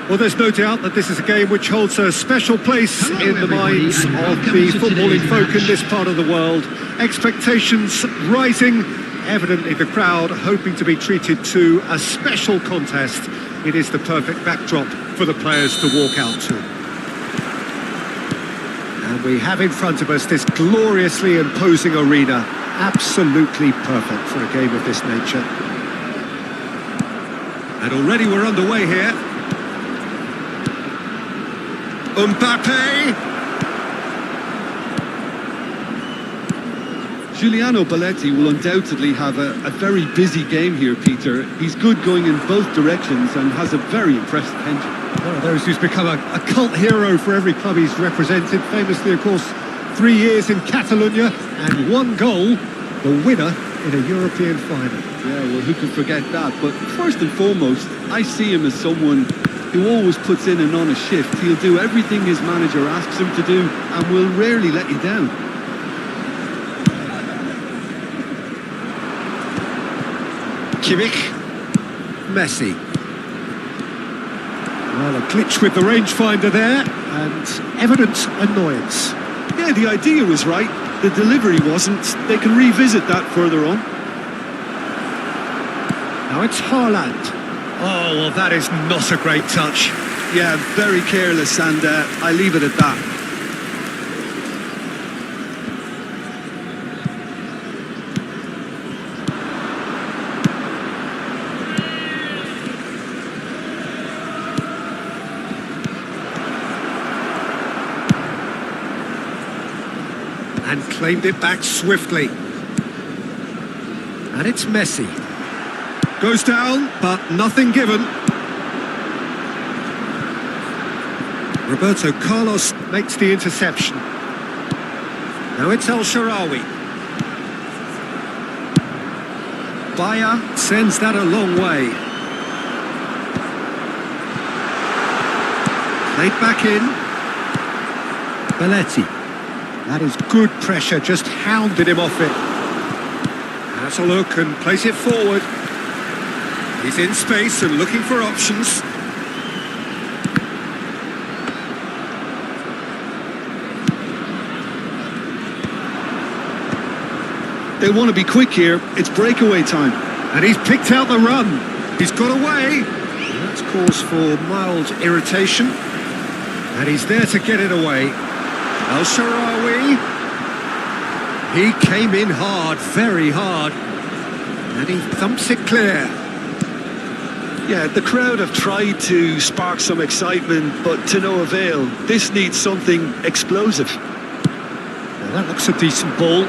Well, there's no doubt that this is a game which holds a special place in the minds of the footballing folk in this part of the world. Expectations rising, evidently the crowd hoping to be treated to a special contest. It is the perfect backdrop for the players to walk out to. And we have in front of us this gloriously imposing arena, absolutely perfect for a game of this nature. And already we're underway here. Mbappe! Giuliano Belletti will undoubtedly have a very busy game here, Peter. He's good going in both directions and has a very impressive engine. One of those who's become a cult hero for every club he's represented. Famously, of course, 3 years in Catalonia and 1 goal, the winner in a European final. Yeah, well, who can forget that? But first and foremost, I see him as someone who always puts in and on a shift. He'll do everything his manager asks him to do and will rarely let you down. Kimmich, Messi. Well, a glitch with the rangefinder there, and evident annoyance. Yeah, the idea was right. The delivery wasn't. They can revisit that further on. Now it's Haaland. Oh, well, that is not a great touch. Yeah, very careless, and I leave it at that. And claimed it back swiftly. And it's Messi. Goes down, but nothing given. Roberto Carlos makes the interception. Now it's El Shaarawy. Bayer sends that a long way. Played back in. Belletti. That is good pressure, just hounded him off it. Has a look and plays it forward. He's in space and looking for options. They want to be quick here. It's breakaway time. And he's picked out the run. He's got away. And that's cause for mild irritation. And he's there to get it away. El Shaarawy. He came in hard, very hard. And he thumps it clear. Yeah, the crowd have tried to spark some excitement, but to no avail. This needs something explosive. Well, that looks a decent ball.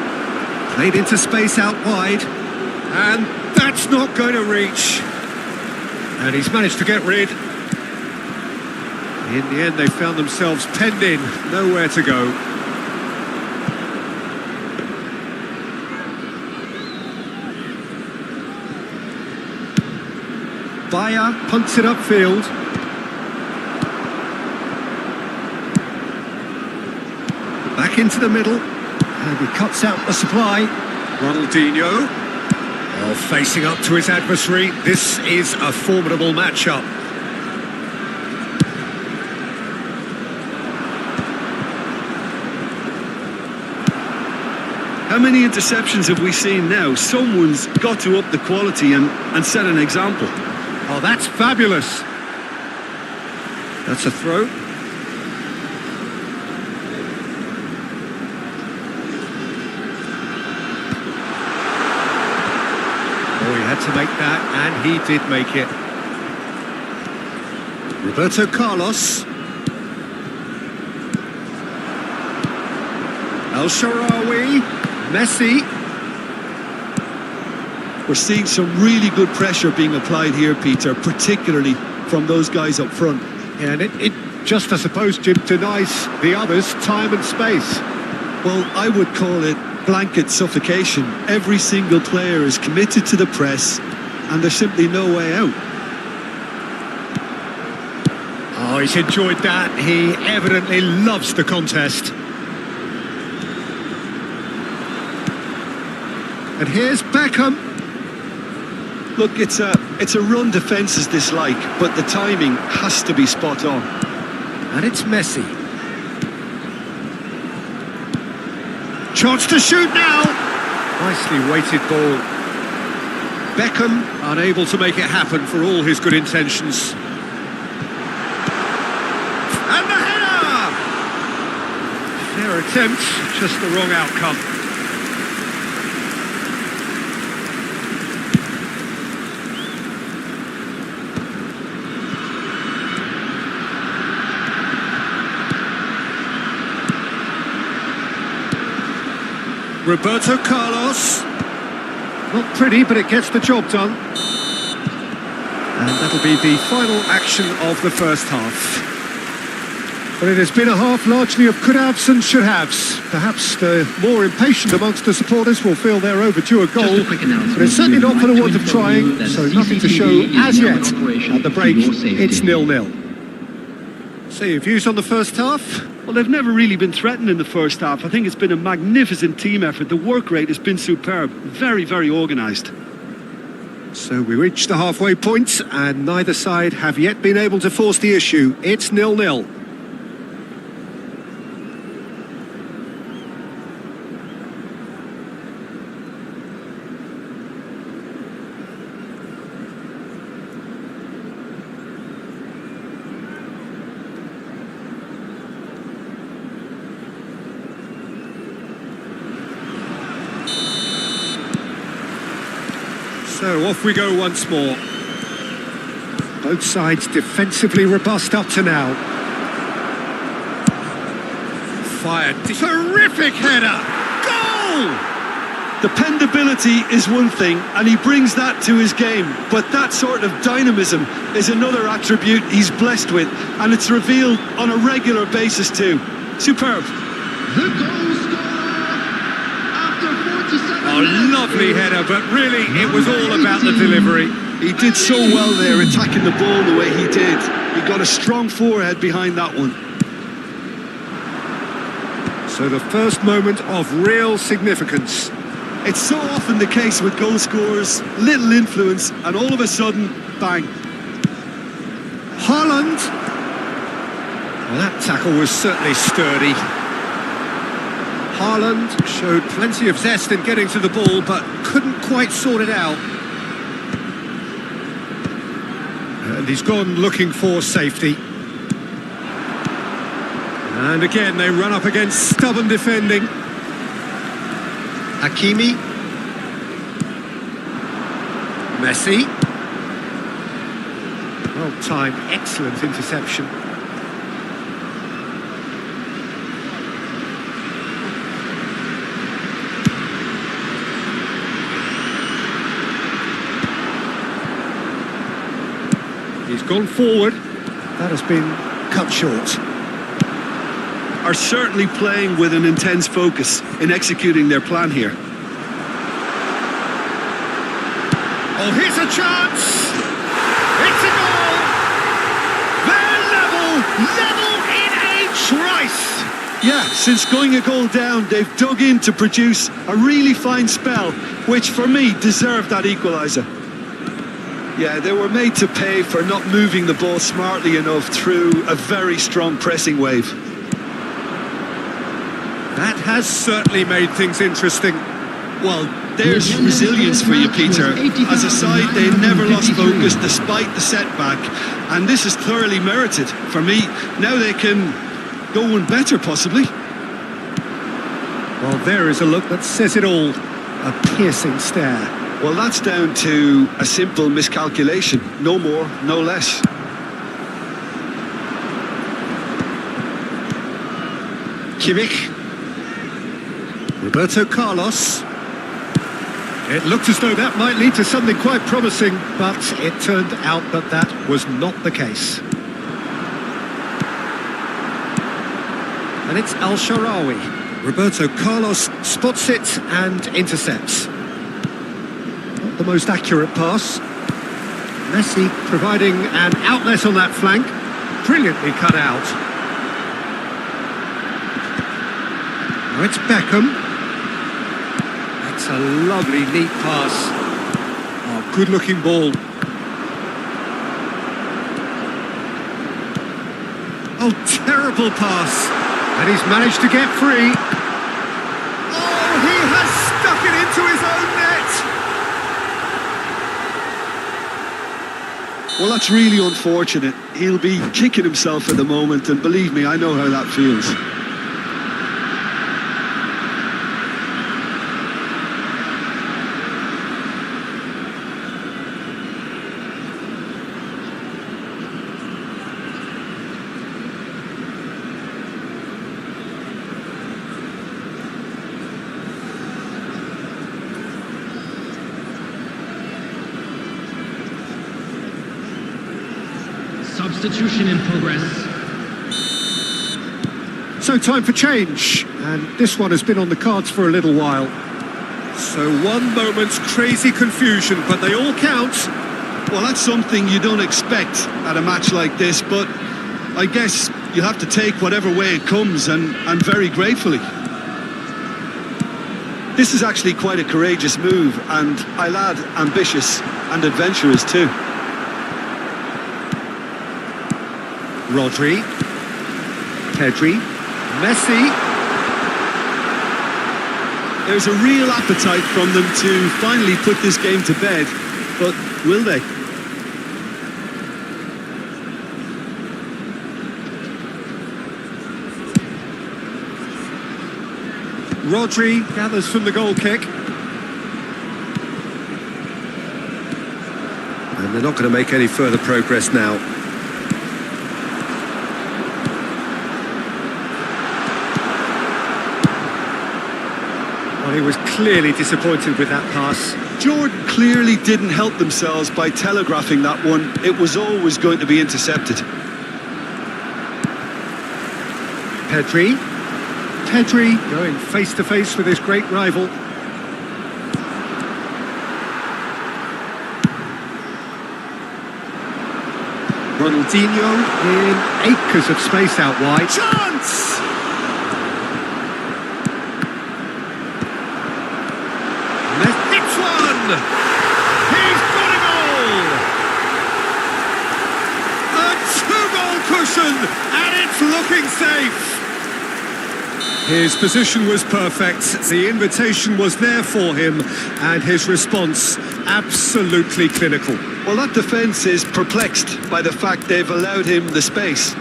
Played into space out wide. And that's not going to reach. And he's managed to get rid. In the end, they found themselves penned in, nowhere to go. Bayer punts it upfield. Back into the middle. And he cuts out the supply. Ronaldinho. Well, facing up to his adversary. This is a formidable matchup. How many interceptions have we seen now? Someone's got to up the quality and set an example. Oh, that's fabulous. That's a throw. Oh, he had to make that, and he did make it. Roberto Carlos. El Shaarawy. Messi. We're seeing some really good pressure being applied here, Peter, particularly from those guys up front. Yeah, and it just, I suppose, Jim, denies the others time and space. Well, I would call it blanket suffocation. Every single player is committed to the press, and there's simply no way out. Oh, he's enjoyed that. He evidently loves the contest. And here's Beckham. Look, it's a run defences dislike, but the timing has to be spot on. And it's Messi. Chance to shoot now. Nicely weighted ball. Beckham unable to make it happen for all his good intentions. And the header! Fair attempt, just the wrong outcome. Roberto Carlos. Not pretty, but it gets the job done. And that'll be the final action of the first half. But it has been a half largely of could-haves and should-haves. Perhaps the more impatient amongst the supporters will feel they're overdue a goal. But it's certainly not for the want of trying, so nothing to show as yet. At the break, it's 0-0. So your views on the first half? Well, they've never really been threatened in the first half. I think it's been a magnificent team effort. The work rate has been superb. Very, very organised. So we reach the halfway point, and neither side have yet been able to force the issue. It's 0-0. So off we go once more. Both sides defensively robust up to now. Fired. Terrific header! Goal! Dependability is one thing, and he brings that to his game, but that sort of dynamism is another attribute he's blessed with, and it's revealed on a regular basis too. Superb. The goal scorer after 47 Oh, lovely header, but really it was all about the delivery. He did so well there, attacking the ball the way he did. He got a strong forehead behind that one. So the first moment of real significance. It's so often the case with goal scorers, little influence, and all of a sudden, bang. Haaland. Well, that tackle was certainly sturdy. Haaland showed plenty of zest in getting to the ball, but couldn't quite sort it out. And he's gone looking for safety. And again, they run up against stubborn defending. Hakimi. Messi. Well timed, excellent interception. He's gone forward. That has been cut short. Are certainly playing with an intense focus in executing their plan here. Oh, here's a chance! It's a goal! They're level in a trice! Yeah, since going a goal down, they've dug in to produce a really fine spell, which for me deserved that equaliser. Yeah, they were made to pay for not moving the ball smartly enough through a very strong pressing wave. That has certainly made things interesting. Well, there's resilience for you, Peter. As a side, they never lost focus despite the setback, and this is thoroughly merited. For me, now they can go one better, possibly. Well, there is a look that says it all. A piercing stare. Well, that's down to a simple miscalculation. No more, no less. Kimmich. Roberto Carlos. It looked as though that might lead to something quite promising, but it turned out that that was not the case. And it's Al-Sharawi. Roberto Carlos spots it and intercepts. Not the most accurate pass. Messi providing an outlet on that flank. Brilliantly cut out. Now it's Beckham. That's a lovely, neat pass. Oh, good-looking ball. Oh, terrible pass. And he's managed to get free. Oh, he has stuck it into his own net. Well, that's really unfortunate. He'll be kicking himself at the moment, and believe me, I know how that feels. Substitution in progress. So time for change, and this one has been on the cards for a little while. So one moment's crazy confusion, but they all count. Well, that's something you don't expect at a match like this, but I guess you have to take whatever way it comes, and very gratefully. This is actually quite a courageous move, and I'll add ambitious and adventurous too. Rodri, Pedri, Messi. There's a real appetite from them to finally put this game to bed, but will they? Rodri gathers from the goal kick. And they're not going to make any further progress now. Well, he was clearly disappointed with that pass. Jordan clearly didn't help themselves by telegraphing that one. It was always going to be intercepted. Pedri going face to face with his great rival. Ronaldinho in acres of space out wide. Chance! It's one! He's got a goal! A two-goal cushion, and it's looking safe. His position was perfect, the invitation was there for him, and his response absolutely clinical. Well, that defence is perplexed by the fact they've allowed him the space.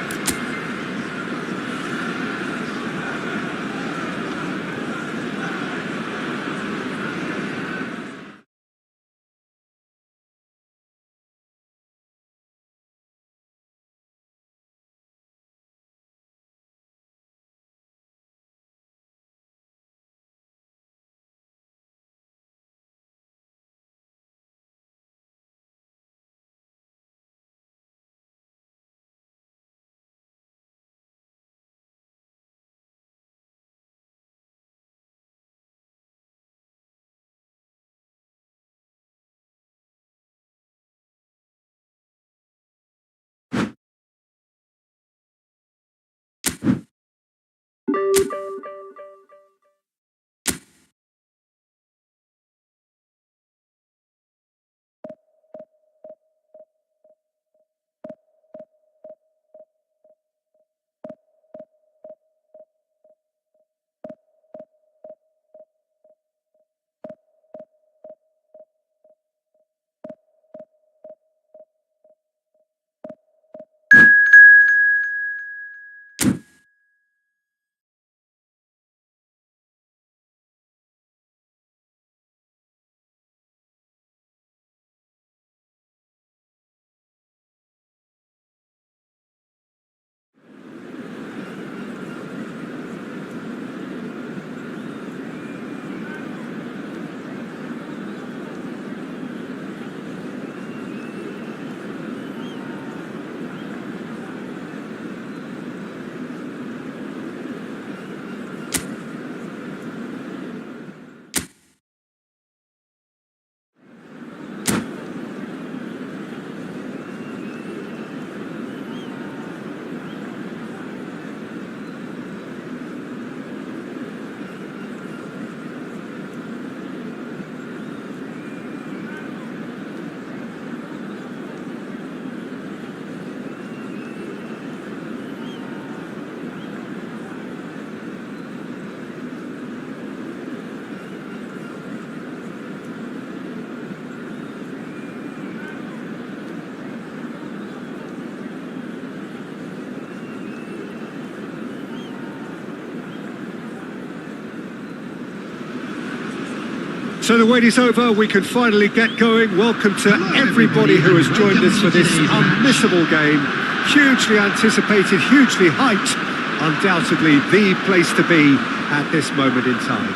So the wait is over, we can finally get going. Welcome to everybody who has joined us for this unmissable game. Hugely anticipated, hugely hyped. Undoubtedly the place to be at this moment in time.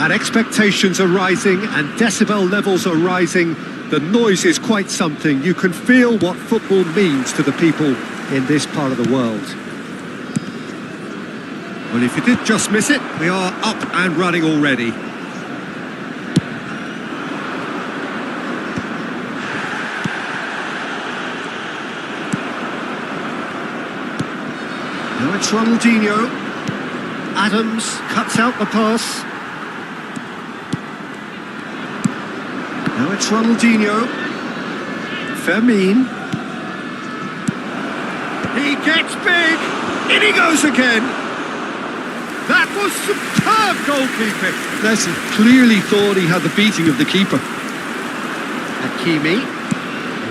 And expectations are rising and decibel levels are rising. The noise is quite something. You can feel what football means to the people in this part of the world. Well, if you did just miss it, we are up and running already. Now it's Ronaldinho. Adams cuts out the pass. Now it's Ronaldinho. Fermin. He gets big. In he goes again. That was superb goalkeeping. Messi clearly thought he had the beating of the keeper. Hakimi.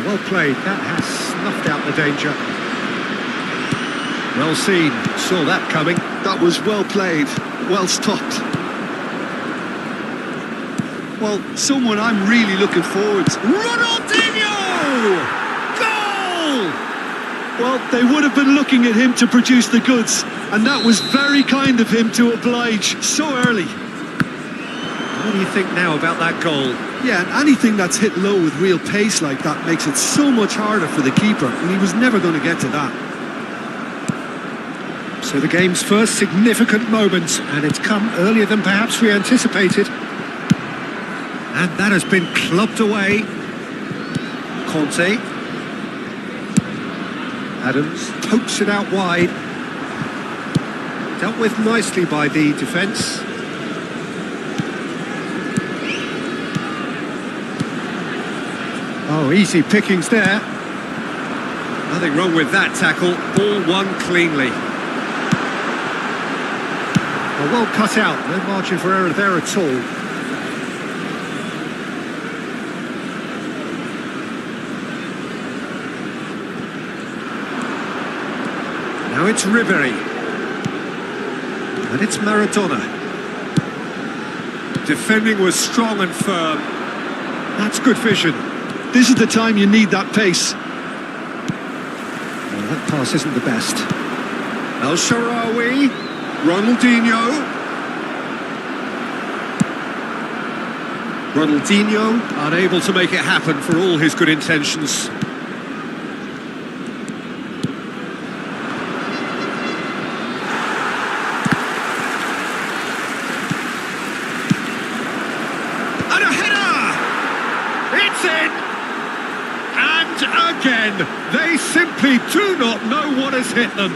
Well played. That has snuffed out the danger. Well seen. Saw that coming. That was well played, well stopped. Well, someone I'm really looking forward to. Ronaldinho! Goal! Well, they would have been looking at him to produce the goods, and that was very kind of him to oblige so early. What do you think now about that goal? Yeah, and anything that's hit low with real pace like that makes it so much harder for the keeper, and he was never going to get to that. So the game's first significant moment, and it's come earlier than perhaps we anticipated. And that has been clubbed away. Conte. Adams pokes it out wide. Dealt with nicely by the defence. Oh, easy pickings there. Nothing wrong with that tackle. All won cleanly. Well cut out. No margin for error there at all. Now it's Ribery. And it's Maradona. Defending was strong and firm. That's good vision. This is the time you need that pace. Well, that pass isn't the best. El Shaarawy. Ronaldinho, unable to make it happen for all his good intentions. Again, they simply do not know what has hit them.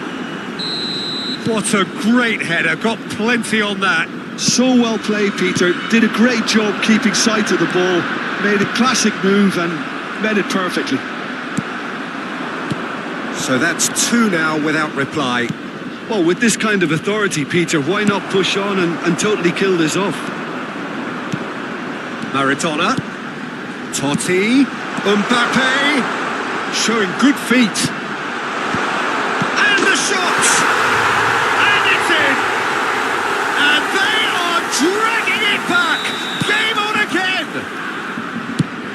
What a great header, got plenty on that. So well played, Peter. Did a great job keeping sight of the ball. Made a classic move and made it perfectly. So that's two now without reply. Well, with this kind of authority, Peter, why not push on and totally kill this off? Maradona, Totti, Mbappe, showing good feet. And the shot! And it's in! And they are dragging it back! Game on again!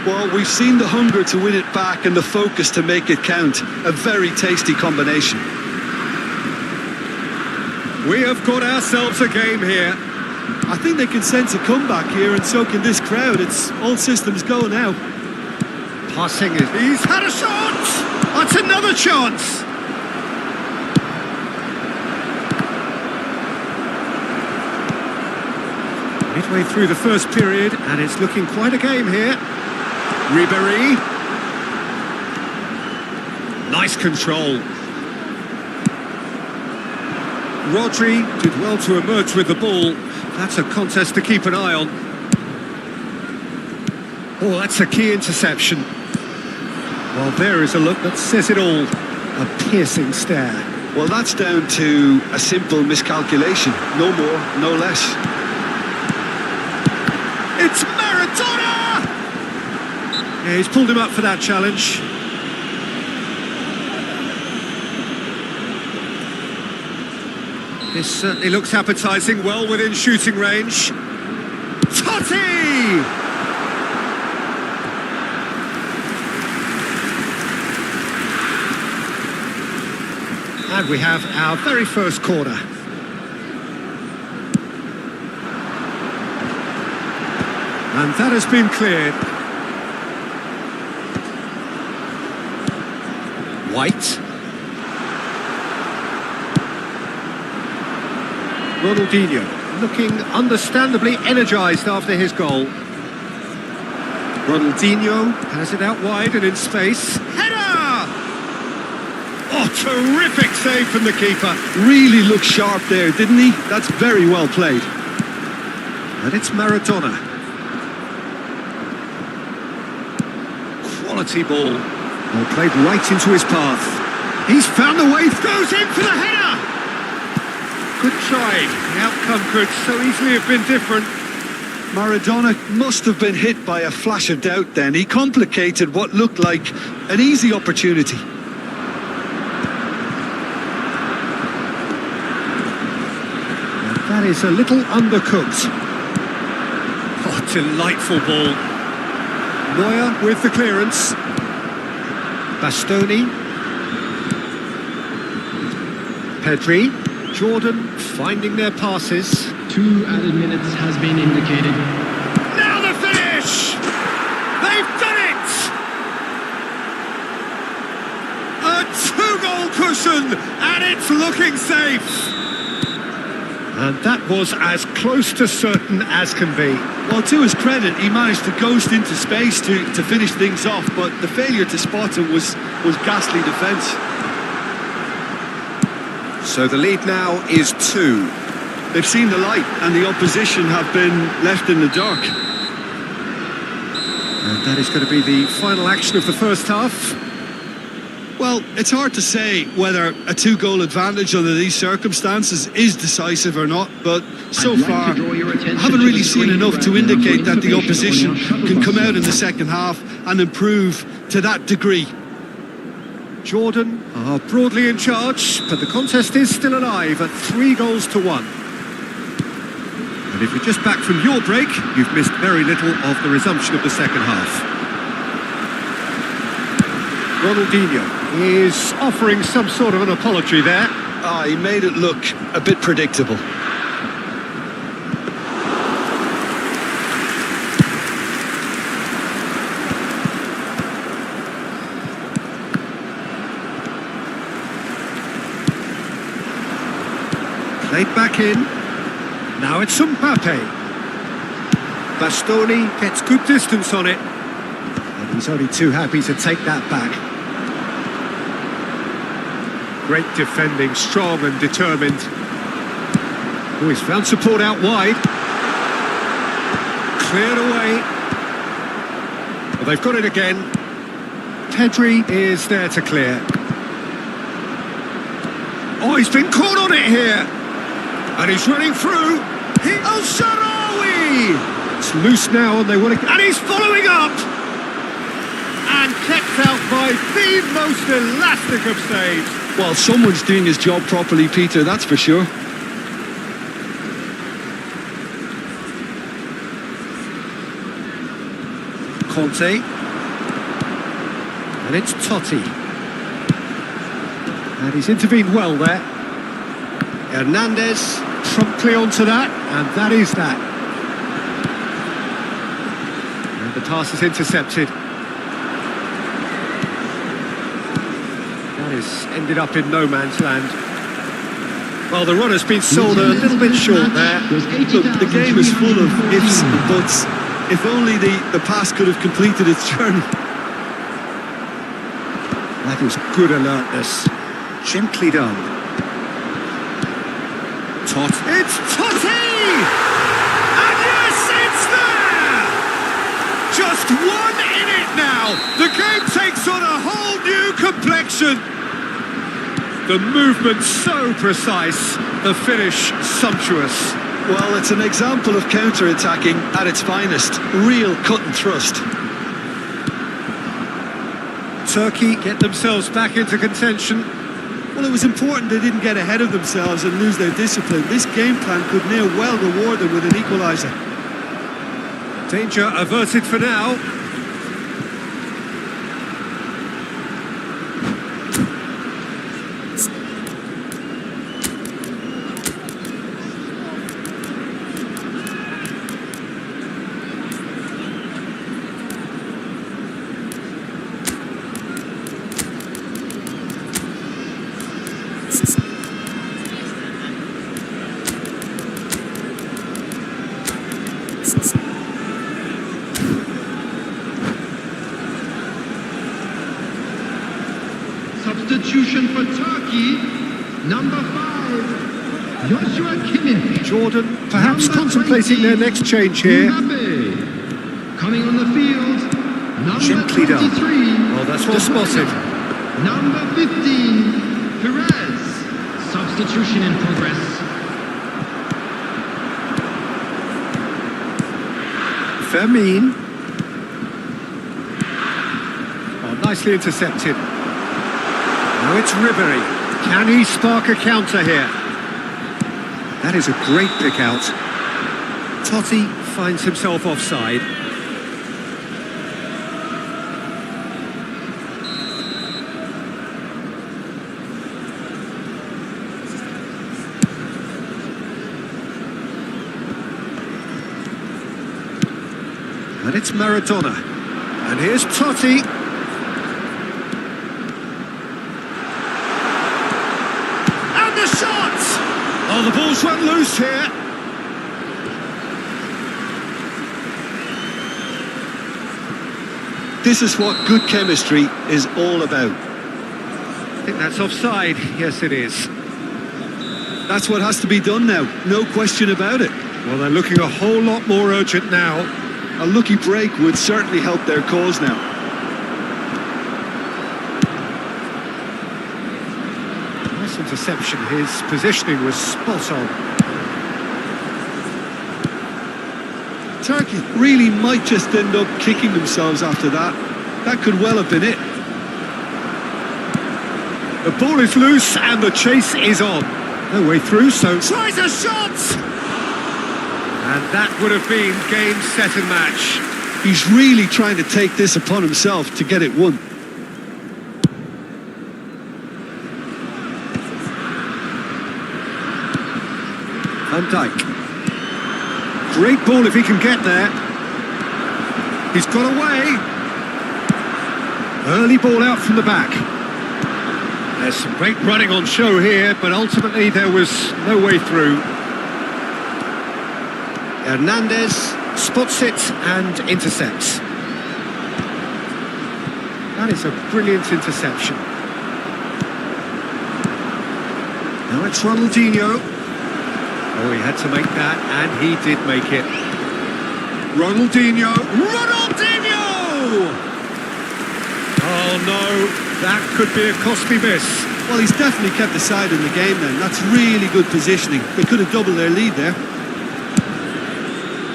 Well, we've seen the hunger to win it back and the focus to make it count. A very tasty combination. We have got ourselves a game here. I think they can sense a comeback here, and so can this crowd. It's all systems go now. Passing it. He's had a shot! That's another chance! Midway through the first period, and it's looking quite a game here. Ribery. Nice control. Rodri did well to emerge with the ball. That's a contest to keep an eye on. Oh, that's a key interception. Well, there is a look that says it all. A piercing stare. Well, that's down to a simple miscalculation. No more, no less. It's Maradona! Yeah, he's pulled him up for that challenge. This certainly looks appetising, well within shooting range. Totti! And we have our very first corner. And that has been cleared. White. Ronaldinho, looking understandably energised after his goal. Ronaldinho has it out wide and in space. Header! Oh, terrific save from the keeper. Really looked sharp there, didn't he? That's very well played. And it's Maradona. Quality ball. Well, played right into his path. He's found the way, throws in for the header! Good try. The outcome could so easily have been different. Maradona must have been hit by a flash of doubt then. He complicated what looked like an easy opportunity. That is a little undercooked. Oh, delightful ball. Neuer with the clearance. Bastoni. Pedri, Jordan finding their passes. 2 added minutes has been indicated. Now the finish! They've done it! A 2-goal cushion, and it's looking safe. And that was as close to certain as can be. Well, to his credit, he managed to ghost into space to finish things off, but the failure to spot it was ghastly defence. So the lead now is 2. They've seen the light, and the opposition have been left in the dark. And that is going to be the final action of the first half. Well, it's hard to say whether a 2-goal advantage under these circumstances is decisive or not, but so far, haven't really seen enough to indicate that the opposition can come out in the second half and improve to that degree. Jordan are broadly in charge, but the contest is still alive at 3-1. And if you're just back from your break, you've missed very little of the resumption of the second half. Ronaldinho is offering some sort of an apology there. He made it look a bit predictable. Played back in. Now it's Mbappe. Bastoni gets good distance on it. And he's only too happy to take that back. Great defending, strong and determined. Oh, he's found support out wide. Cleared away. Well, they've got it again. Pedri is there to clear. Oh, he's been caught on it here. And he's running through. El Shaarawy! It's loose now and they want to... And he's following up! And kept out by the most elastic of saves. Well, someone's doing his job properly, Peter, that's for sure. Conte. And it's Totti. And he's intervened well there. Hernandez promptly onto that, and that is that. And the pass is intercepted. That is ended up in no man's land. Well, the runner's been sold a little bit short there. Look, the game is full of ifs and buts. If only the pass could have completed its journey. That is good alertness. Gently done. It's Totti! And yes, it's there! Just one in it now. The game takes on a whole new complexion. The movement so precise, the finish sumptuous. Well, it's an example of counter-attacking at its finest. Real cut and thrust. Turkey get themselves back into contention. Well, it was important they didn't get ahead of themselves and lose their discipline. This game plan could near well reward them with an equaliser. Danger averted for now. Substitution for Turkey, number 5, Joshua Kimmich. Jordan perhaps Number contemplating 20, their next change here. Mbappe. Coming on the field, number Gently done. 23. Well, that's well spotted. Number 15, Perez. Substitution in progress. Fermin. Oh, nicely intercepted. Now it's Ribery. Can he spark a counter here? That is a great pick out. Totti finds himself offside. And it's Maradona. And here's Totti. And the shot! Oh, the ball's run loose here. This is what good chemistry is all about. I think that's offside. Yes, it is. That's what has to be done now, no question about it. Well, they're looking a whole lot more urgent now. A lucky break would certainly help their cause now. Nice interception. His positioning was spot on. Turkey really might just end up kicking themselves after that. That could well have been it. The ball is loose and the chase is on. No way through, so tries a shot! And that would have been game, set and match. He's really trying to take this upon himself to get it won. Van Dijk. Great ball if he can get there. He's got away. Early ball out from the back. There's some great running on show here, but ultimately there was no way through. Hernandez spots it and intercepts. That is a brilliant interception. Now it's Ronaldinho. Oh, he had to make that, and he did make it. Ronaldinho! Ronaldinho! Oh no, that could be a costly miss. Well, he's definitely kept the side in the game then. That's really good positioning. They could have doubled their lead there.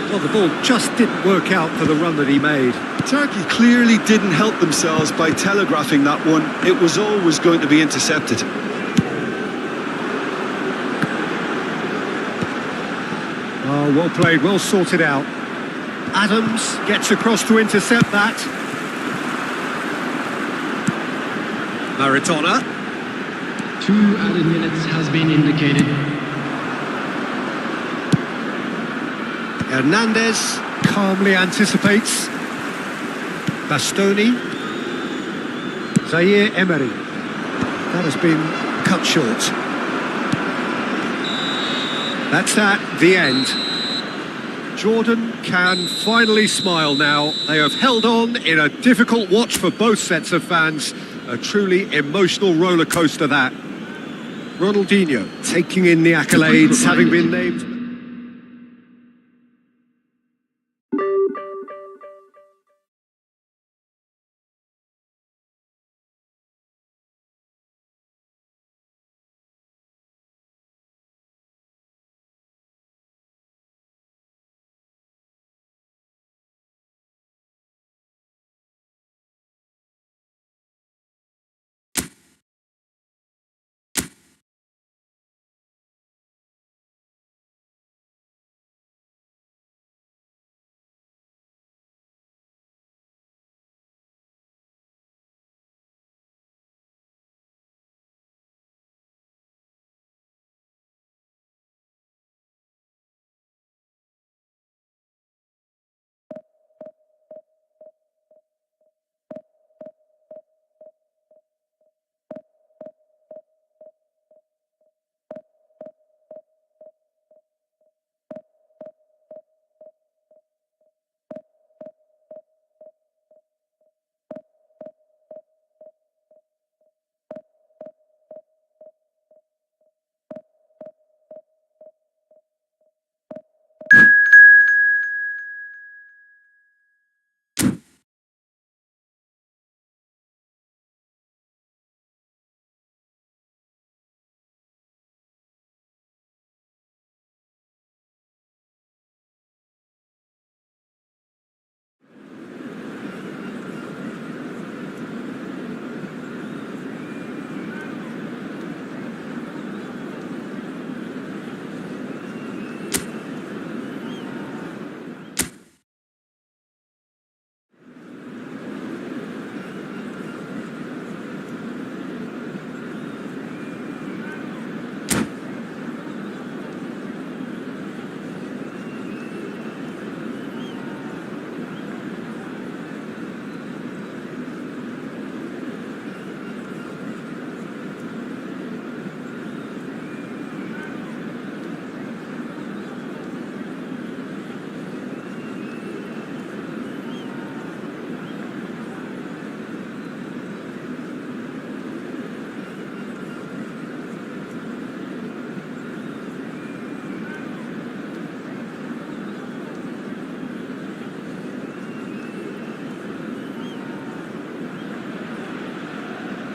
Well, the ball just didn't work out for the run that he made. Turkey clearly didn't help themselves by telegraphing that one. It was always going to be intercepted. Oh, well played, well sorted out. Adams gets across to intercept that. Maradona. 2 added minutes has been indicated. Hernandez calmly anticipates. Bastoni. Zaire Emery. That has been cut short. That's the end. Jordan can finally smile now. They have held on in a difficult watch for both sets of fans. A truly emotional roller coaster that. Ronaldinho taking in the accolades, having been named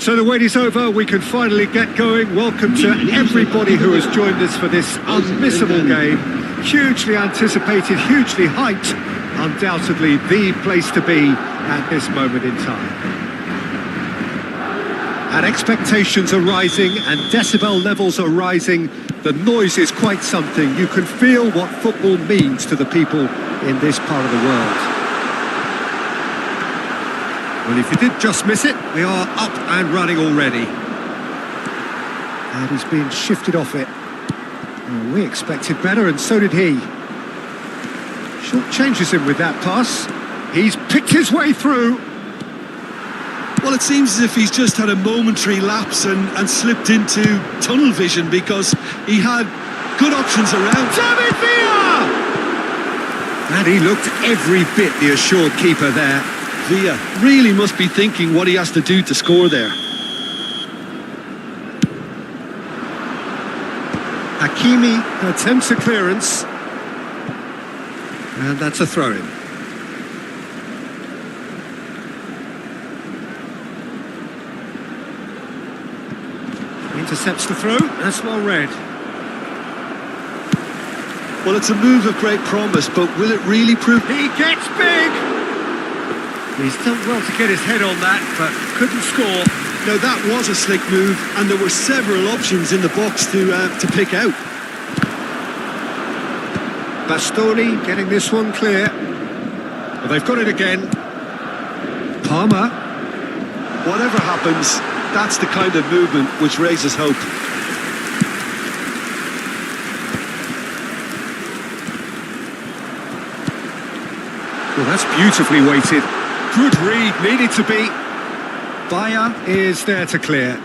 So the wait is over, we can finally get going. Welcome to everybody who has joined us for this unmissable game. Hugely anticipated, hugely hyped, undoubtedly the place to be at this moment in time. And expectations are rising and decibel levels are rising. The noise is quite something. You can feel what football means to the people in this part of the world. Well, if you did just miss it, we are up and running already. And he's been shifted off it. Oh, we expected better, and so did he. Short changes him with that pass. He's picked his way through. Well, it seems as if he's just had a momentary lapse and slipped into tunnel vision because he had good options around. David Villa! And he looked every bit the assured keeper there. Villa really must be thinking what he has to do to score there. Hakimi attempts a clearance. And that's a throw-in. Intercepts the throw. That's well read. Well, it's a move of great promise, but will it really prove... He gets big! He's done well to get his head on that, but couldn't score. No, that was a slick move, and there were several options in the box to pick out. Bastoni getting this one clear. Well, they've got it again. Palmer. Whatever happens, that's the kind of movement which raises hope. Well, that's beautifully weighted. Good read, needed to be. Bayer is there to clear.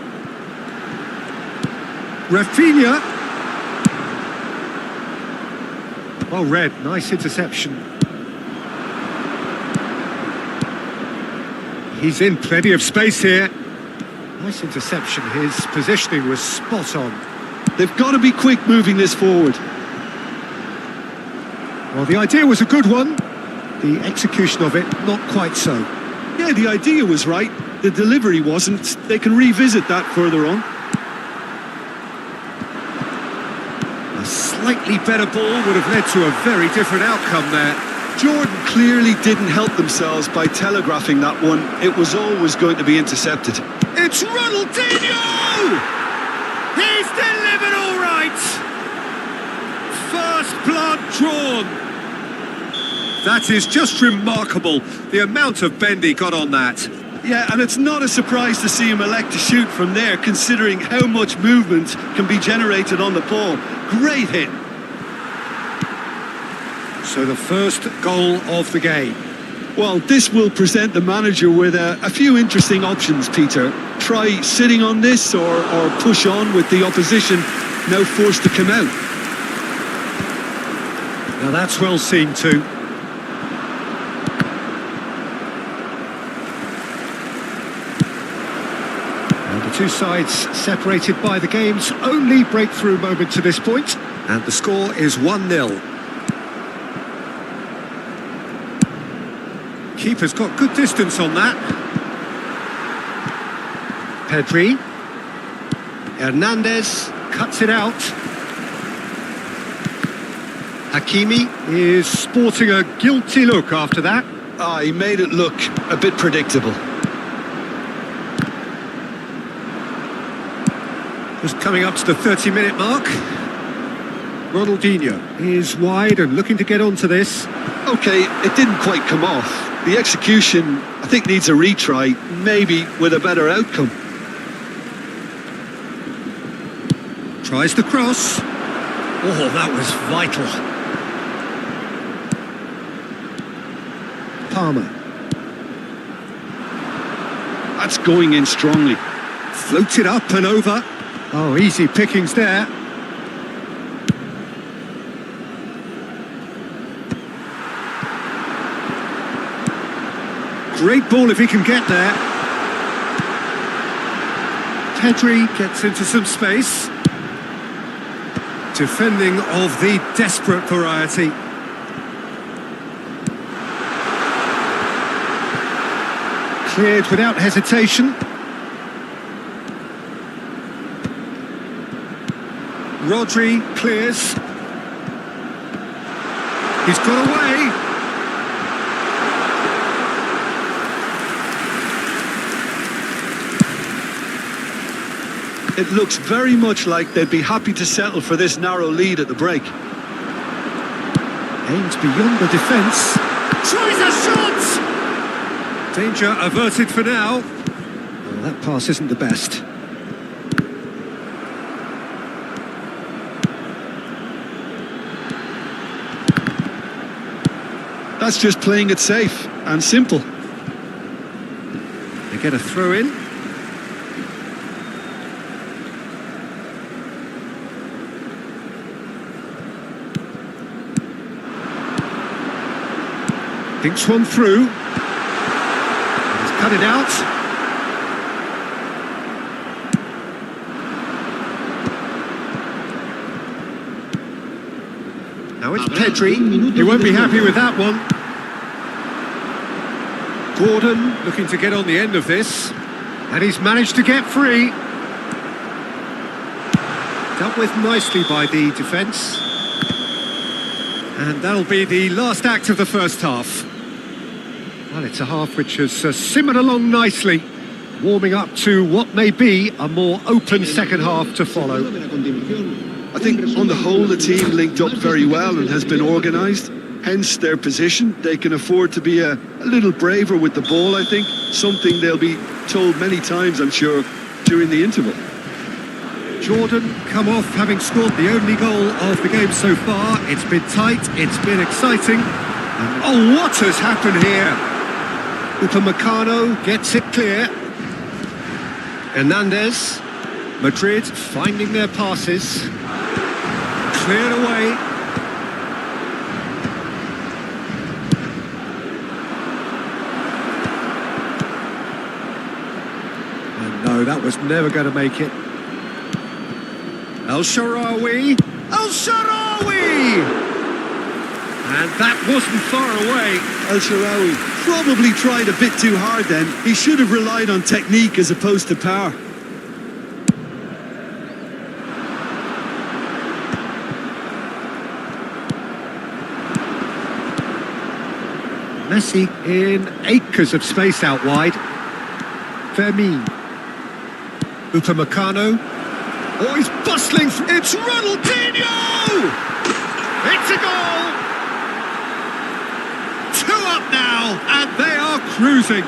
Rafinha. Well read, nice interception. He's in plenty of space here. Nice interception, his positioning was spot on. They've got to be quick moving this forward. Well, the idea was a good one. The execution of it, not quite so. Yeah, the idea was right. The delivery wasn't. They can revisit that further on. A slightly better ball would have led to a very different outcome there. Jordan clearly didn't help themselves by telegraphing that one. It was always going to be intercepted. It's Ronaldinho! He's delivered all right! First blood drawn. That is just remarkable, the amount of bend he got on that. Yeah, and it's not a surprise to see him elect to shoot from there, considering how much movement can be generated on the ball. Great hit. So the first goal of the game. Well, this will present the manager with a few interesting options, Peter. Try sitting on this or push on with the opposition now forced to come out. Now that's well seen too. Two sides separated by the game's only breakthrough moment to this point, and the score is 1-0. Keeper's got good distance on that. Pedri. Hernandez cuts it out. Hakimi is sporting a guilty look after that. He made it look a bit predictable. Just coming up to the 30-minute mark. Ronaldinho is wide and looking to get onto this. Okay, it didn't quite come off. The execution, I think, needs a retry, maybe with a better outcome. Tries the cross. Oh, that was vital. Palmer. That's going in strongly. Floated up and over. Oh, easy pickings there. Great ball if he can get there. Pedri gets into some space. Defending of the desperate variety. Cleared without hesitation. Rodri clears. He's got away. It looks very much like they'd be happy to settle for this narrow lead at the break. Aims beyond the defence. Tries a shot! Danger averted for now. Well, that pass isn't the best. That's just playing it safe and simple. They get a throw in. Thinks one through. He's cut it out. Now it's Pedri. He won't be happy with that one. Gordon looking to get on the end of this. And he's managed to get free. Dealt with nicely by the defence. And that'll be the last act of the first half. Well, it's a half which has simmered along nicely, warming up to what may be a more open second half to follow. I think on the whole the team linked up very well and has been organised, hence their position. They can afford to be a little braver with the ball, I think, something they'll be told many times, I'm sure, during the interval. Jordan come off having scored the only goal of the game so far. It's been tight, it's been exciting. And oh, what has happened here? Upamecano gets it clear. Hernandez, Madrid finding their passes. Cleared away. And no, that was never going to make it. El-Shaarawy! El-Shaarawy! And that wasn't far away. El-Shaarawy probably tried a bit too hard then. He should have relied on technique as opposed to power. Messi in acres of space out wide. Fermin. Upamecano. Oh, he's bustling. It's Ronaldinho! It's a goal! 2 up now, and they are cruising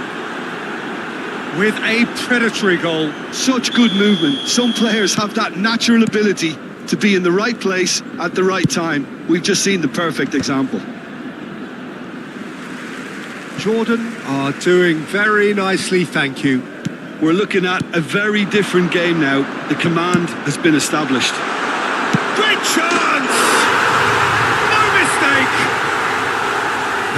with a predatory goal. Such good movement. Some players have that natural ability to be in the right place at the right time. We've just seen the perfect example. Jordan are doing very nicely, thank you. We're looking at a very different game now. The command has been established. Great chance! No mistake!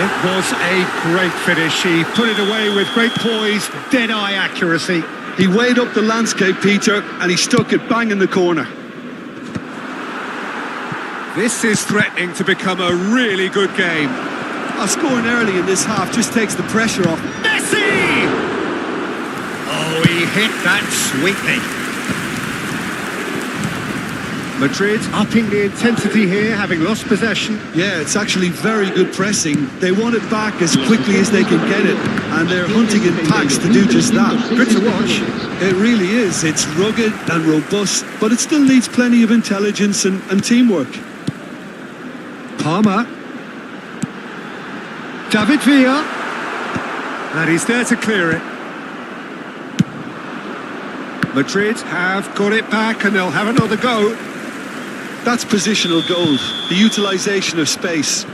It was a great finish. He put it away with great poise, dead-eye accuracy. He weighed up the landscape, Peter, and he stuck it bang in the corner. This is threatening to become a really good game. Scoring early in this half just takes the pressure off. Messi! Oh, he hit that sweetly. Madrid upping the intensity here, having lost possession. Yeah, it's actually very good pressing. They want it back as quickly as they can get it, and they're hunting in packs to do just that. Good to watch. It really is. It's rugged and robust, but it still needs plenty of intelligence and teamwork. Palmer. David Villa. And he's there to clear it. Madrid have got it back and they'll have another go. That's positional gold, the utilisation of space.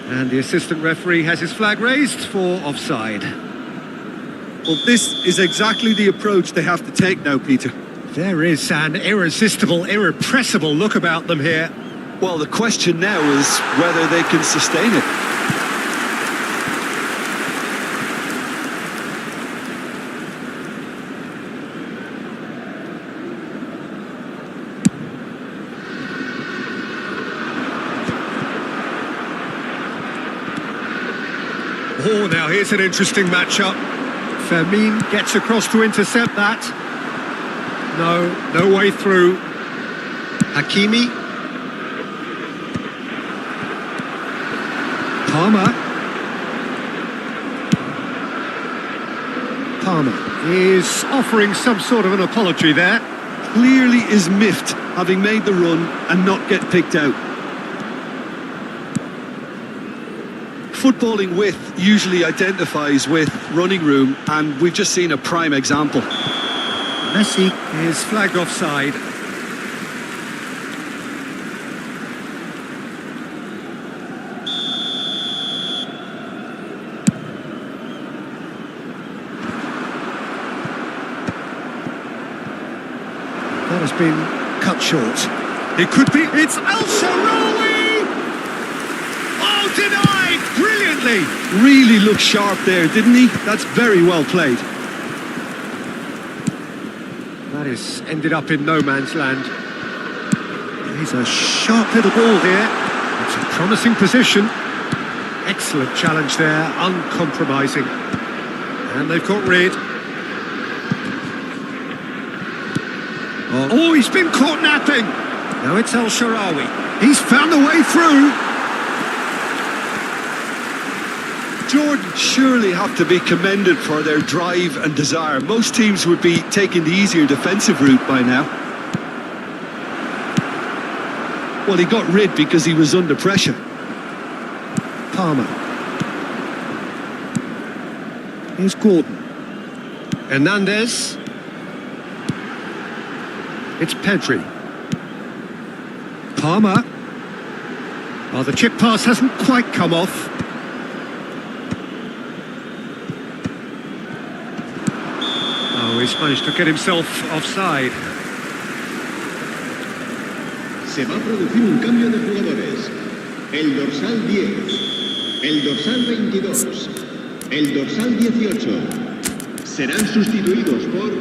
And the assistant referee has his flag raised for offside. Well, this is exactly the approach they have to take now, Peter. There is an irresistible, irrepressible look about them here. Well, the question now is whether they can sustain it. Oh, now here's an interesting matchup. Fermin gets across to intercept that. No way through. Hakimi. Palmer. Palmer is offering some sort of an apology there. Clearly is miffed, having made the run and not get picked out. Footballing width usually identifies with running room, and we've just seen a prime example. Messi is flagged offside. That has been cut short. It could be. It's Al-Shaarawy! Oh, denied! Brilliantly! Really looked sharp there, didn't he? That's very well played. That is ended up in no man's land. He's a sharp little ball here. It's a promising position. Excellent challenge there, uncompromising. And they've got rid. Oh, he's been caught napping. Now it's Al-Shaarawy. He's found a way through. Jordan surely have to be commended for their drive and desire. Most teams would be taking the easier defensive route by now. Well, he got rid because he was under pressure. Palmer. Here's Gordon. Hernandez. It's Pedri. Palmer. Oh, the chip pass hasn't quite come off. Oh, he's managed to get himself offside. Se va a producir un cambio de jugadores. El dorsal 10, el dorsal 22, el dorsal 18 serán sustituidos por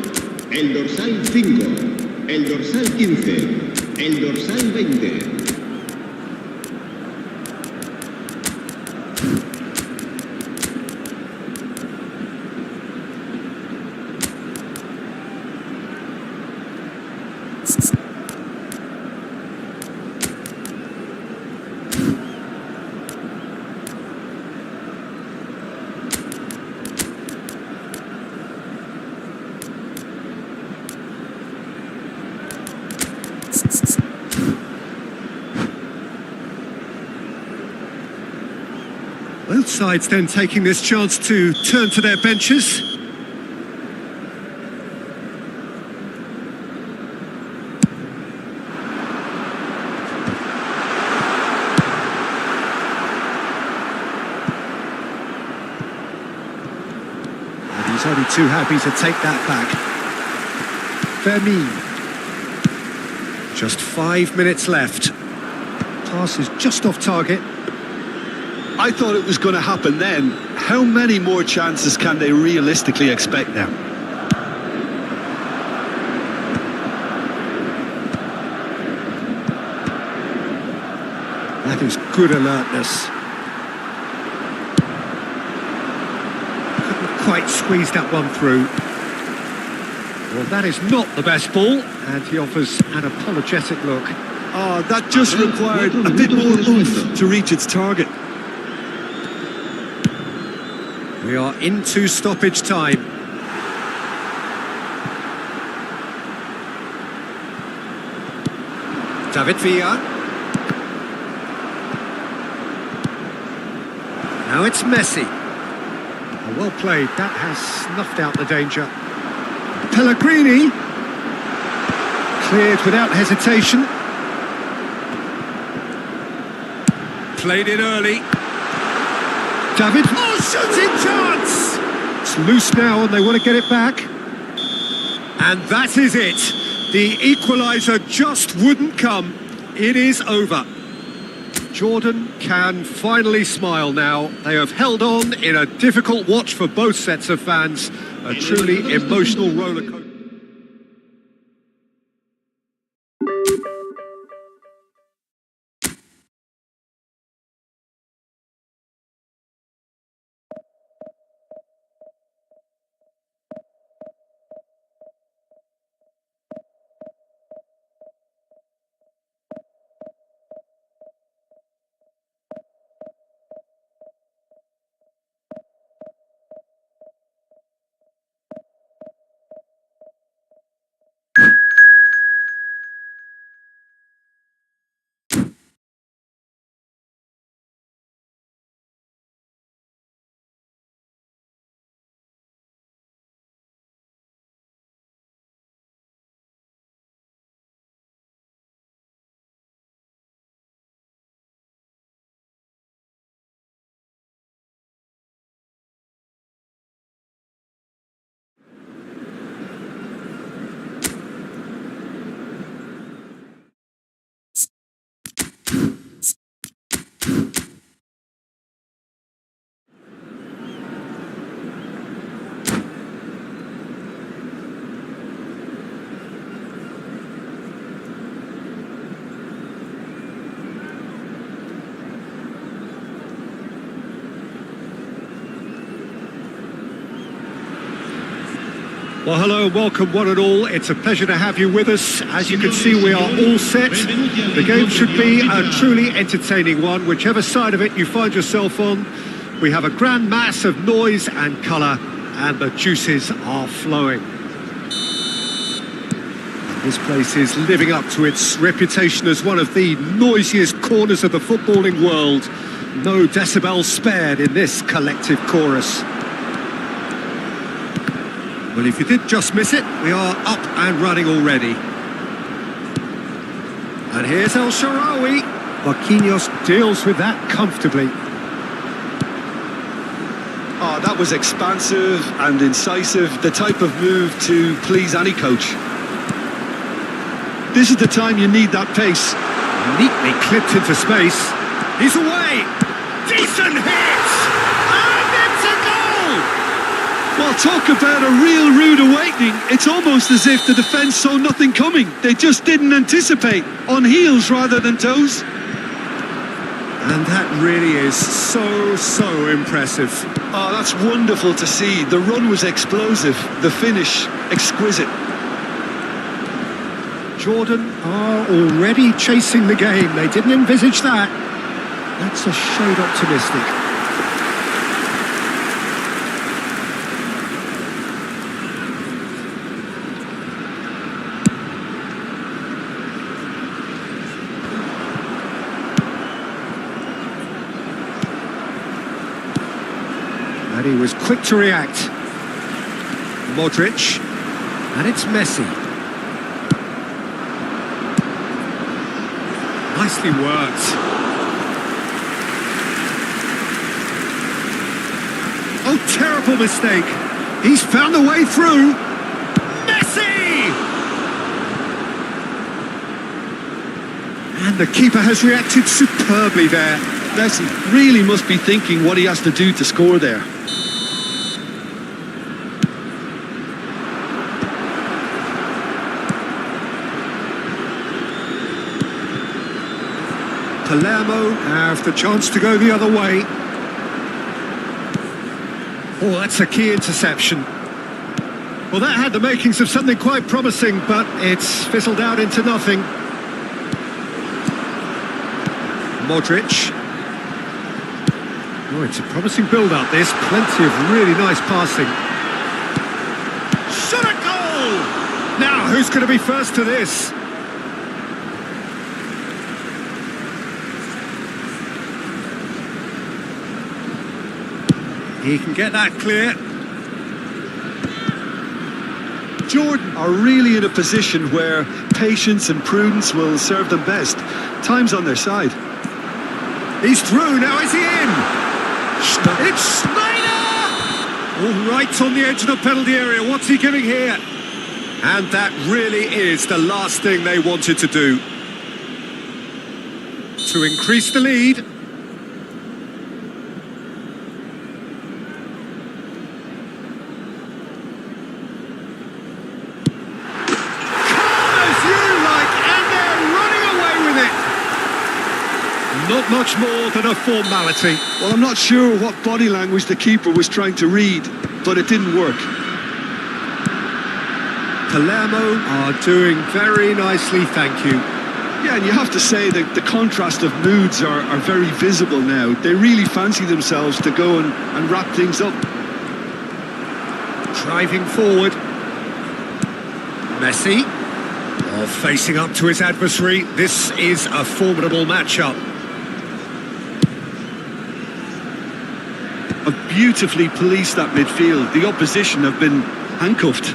el dorsal 5, el dorsal 15, el dorsal 20. Both sides then taking this chance to turn to their benches. And he's only too happy to take that back. Vermeer. Just 5 minutes left. Pass is just off target. I thought it was going to happen then. How many more chances can they realistically expect now? That is good alertness. Couldn't quite squeeze that one through. Well, that is not the best ball, and he offers an apologetic look. Oh, that just required a bit more oomph to reach its target. We are into stoppage time. David Villa. Now it's Messi. Oh, well played. That has snuffed out the danger. Pellegrini. Cleared without hesitation. Played it early. David, oh, shooting chance! It's loose now and they want to get it back. And that is it. The equaliser just wouldn't come. It is over. Jordan can finally smile now. They have held on in a difficult watch for both sets of fans. A truly emotional rollercoaster. Well, hello and welcome one and all. It's a pleasure to have you with us. As you can see, we are all set. The game should be a truly entertaining one, whichever side of it you find yourself on. We have a grand mass of noise and colour, and the juices are flowing. This place is living up to its reputation as one of the noisiest corners of the footballing world. No decibels spared in this collective chorus. Well, if you did just miss it, we are up and running already. And here's El Shaarawy. Marquinhos deals with that comfortably. Oh, that was expansive and incisive, the type of move to please any coach. This is the time you need that pace. Neatly clipped into space. He's away. Decent hit! And it's a goal! Well, talk about a real rude awakening. It's almost as if the defence saw nothing coming. They just didn't anticipate, on heels rather than toes. And that really is so impressive. Oh, that's wonderful to see. The run was explosive, the finish exquisite. Jordan are already chasing the game. They didn't envisage that. That's a shade optimistic. And he was quick to react. Modric. And it's Messi. Nicely worked. Oh, terrible mistake. He's found a way through. Messi! And the keeper has reacted superbly there. Messi really must be thinking what he has to do to score there. Palermo have the chance to go the other way. Oh, that's a key interception. Well, that had the makings of something quite promising, but it's fizzled out into nothing. Modric. Oh, it's a promising build-up, this. Plenty of really nice passing. Shot a goal! Now, who's going to be first to this? He can get that clear. Jordan are really in a position where patience and prudence will serve them best. Time's on their side. He's through, now is he in? It's Schneider! All right on the edge of the penalty area, what's he giving here? And that really is the last thing they wanted to do. To increase the lead. Not much more than a formality. Well, I'm not sure what body language the keeper was trying to read, but it didn't work. Palermo are doing very nicely, thank you. Yeah, and you have to say that the contrast of moods are very visible now. They really fancy themselves to go and wrap things up. Driving forward. Messi. Oh, facing up to his adversary. This is a formidable matchup. Have beautifully policed that midfield. The opposition have been handcuffed.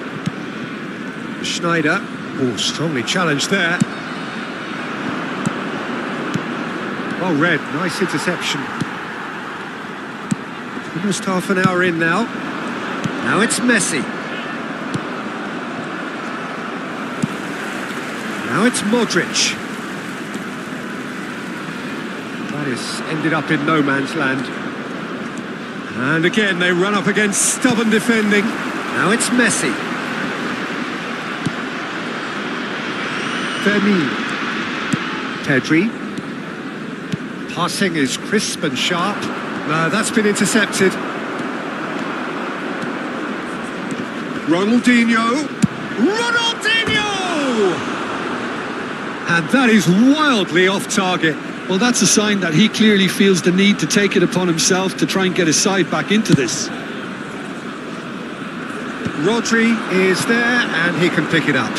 Schneider, oh, strongly challenged there. Well read, nice interception. Almost half an hour in now. Now it's Messi. Now it's Modric. That has ended up in no man's land. And again, they run up against stubborn defending. Now it's Messi. Fermin. Pedri. Passing is crisp and sharp. No, that's been intercepted. Ronaldinho! Ronaldinho! And that is wildly off target. Well, that's a sign that he clearly feels the need to take it upon himself to try and get his side back into this. Rodri is there and he can pick it up.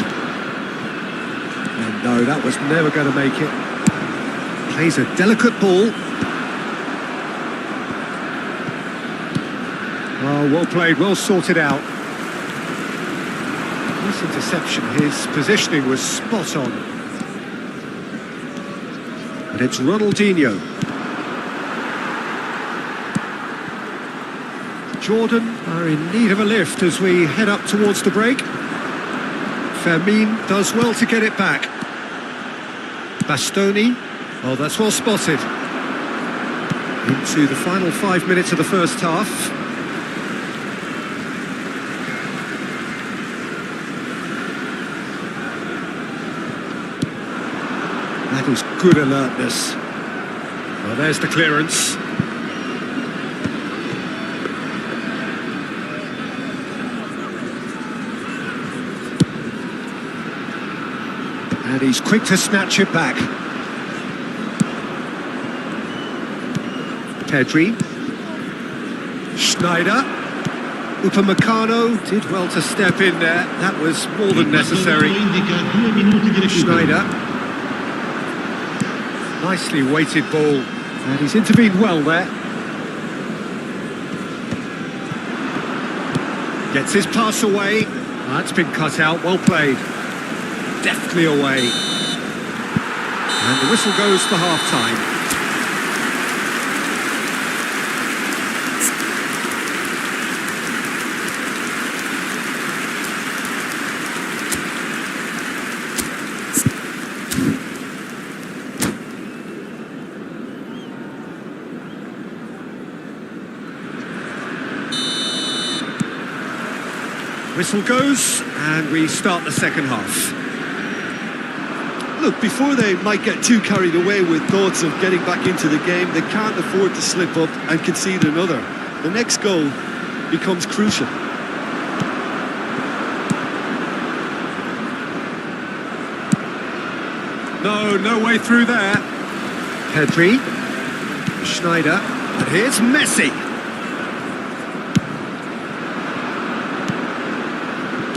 And no, that was never going to make it. Plays a delicate ball. Oh, well played, well sorted out. This interception, his positioning was spot on. And it's Ronaldinho. Jordan are in need of a lift as we head up towards the break. Fermin does well to get it back. Bastoni, oh, that's well spotted. Into the final 5 minutes of the first half. That is good alertness. Well, there's the clearance. And he's quick to snatch it back. Pedri. Schneider. Upamecano did well to step in there. That was more than necessary. Schneider. Nicely weighted ball. And he's intervened well there. Gets his pass away. That's been cut out. Well played. Deftly away. And the whistle goes for half-time. Whistle goes, and we start the second half. Look, before they might get too carried away with thoughts of getting back into the game, they can't afford to slip up and concede another. The next goal becomes crucial. No way through there. Pedri. Schneider. And here's Messi.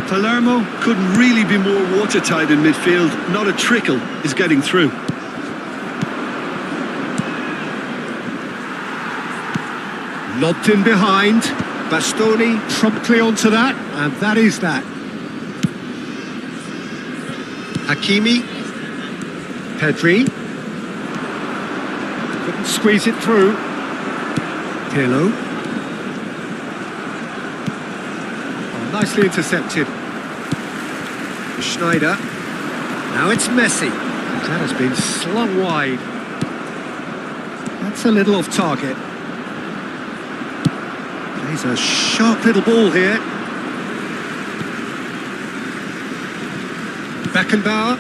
Palermo couldn't really be more watertight in midfield. Not a trickle is getting through. Lobbed in behind. Bastoni promptly onto that, and that is that. Hakimi. Pedri. Couldn't squeeze it through. Pirlo. Oh, nicely intercepted. Schneider. Now it's Messi. That has been slung wide. That's a little off target. Plays a sharp little ball here. Beckenbauer.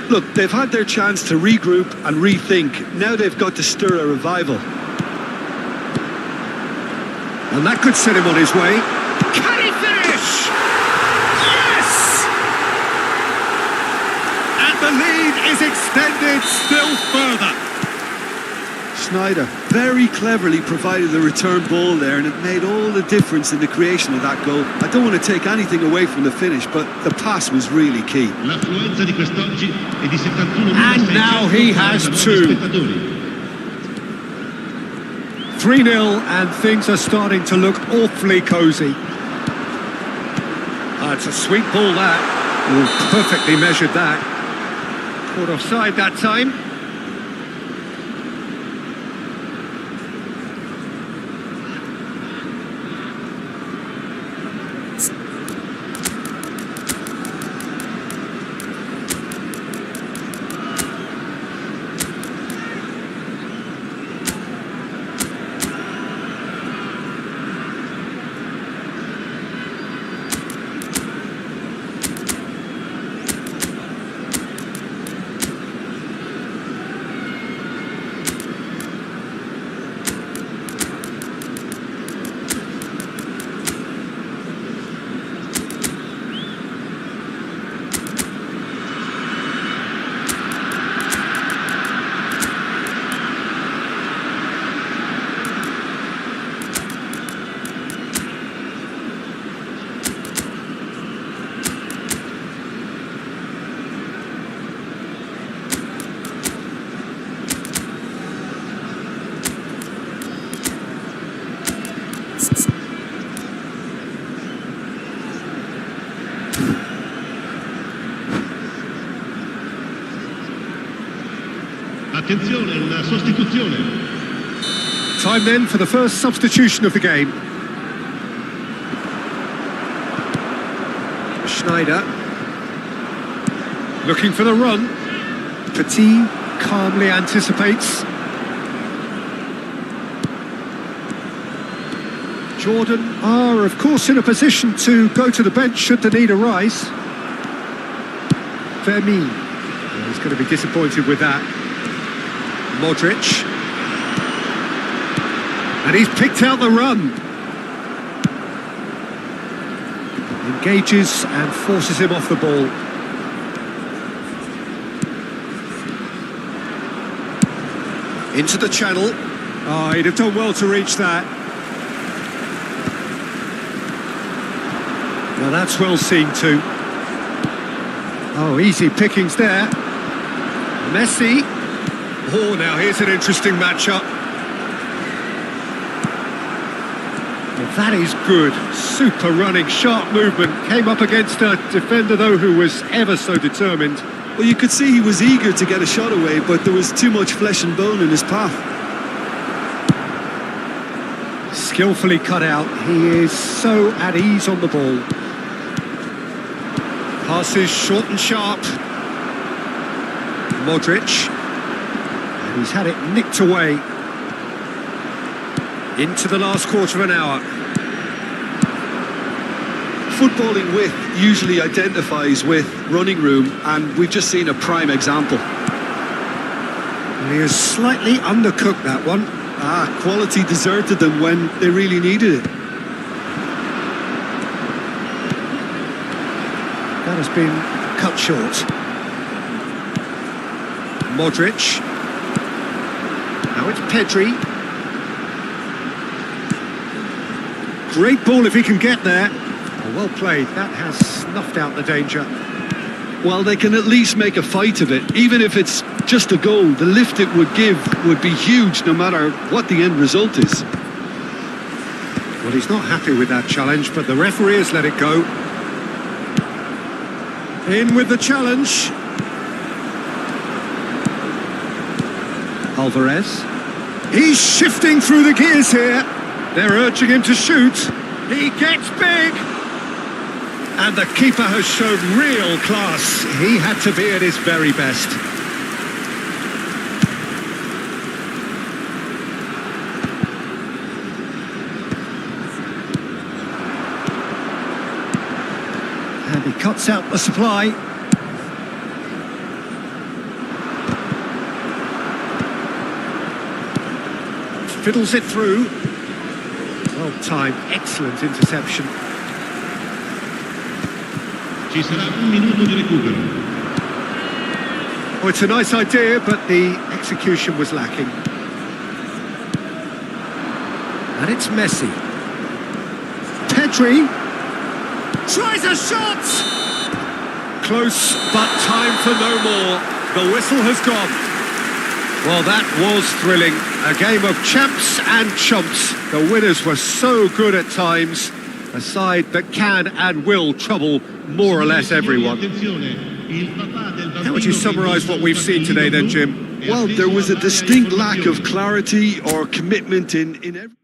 Look, they've had their chance to regroup and rethink. Now they've got to stir a revival. And that could set him on his way. Can he finish? Yes! And the lead is extended still further. Schneider very cleverly provided the return ball there, and it made all the difference in the creation of that goal. I don't want to take anything away from the finish, but the pass was really key. And now he has two. 3-0, and things are starting to look awfully cosy. It's a sweet ball, that. Ooh, perfectly measured that. Caught offside that time. Attenzione, una sostituzione. Time then for the first substitution of the game. Schneider. Looking for the run. Petit calmly anticipates. Jordan are, of course, in a position to go to the bench should the need arise. Vermeer. Well, he's going to be disappointed with that. Modric. And he's picked out the run. Engages and forces him off the ball. Into the channel. Oh, he'd have done well to reach that. Well, that's well seen too. Oh, easy pickings there. Messi. Oh, now here's an interesting matchup. Well, that is good. Super running, sharp movement. Came up against a defender, though, who was ever so determined. Well, you could see he was eager to get a shot away, but there was too much flesh and bone in his path. Skillfully cut out. He is so at ease on the ball. Passes short and sharp. Modric. And he's had it nicked away. Into the last quarter of an hour. Footballing width usually identifies with running room, and we've just seen a prime example. He has slightly undercooked that one. Quality deserted them when they really needed it. That has been cut short. Modric. Now it's Pedri. Great ball if he can get there. Oh, well played. That has snuffed out the danger. Well, they can at least make a fight of it. Even if it's just a goal, the lift it would give would be huge no matter what the end result is. Well, he's not happy with that challenge, but the referee has let it go. In with the challenge. Alvarez. He's shifting through the gears here. They're urging him to shoot. He gets big. And the keeper has shown real class. He had to be at his very best. And he cuts out the supply. Fiddles it through. Well timed, excellent interception. Ci sarà un minuto di recupero. Oh, it's a nice idea, but the execution was lacking. And it's Messi. Pedri tries a shot! Close, but time for no more. The whistle has gone. Well, that was thrilling. A game of champs and chumps. The winners were so good at times. A side that can and will trouble more or less everyone. How would you summarise what we've seen today then, Jim? Well, there was a distinct lack of clarity or commitment in every...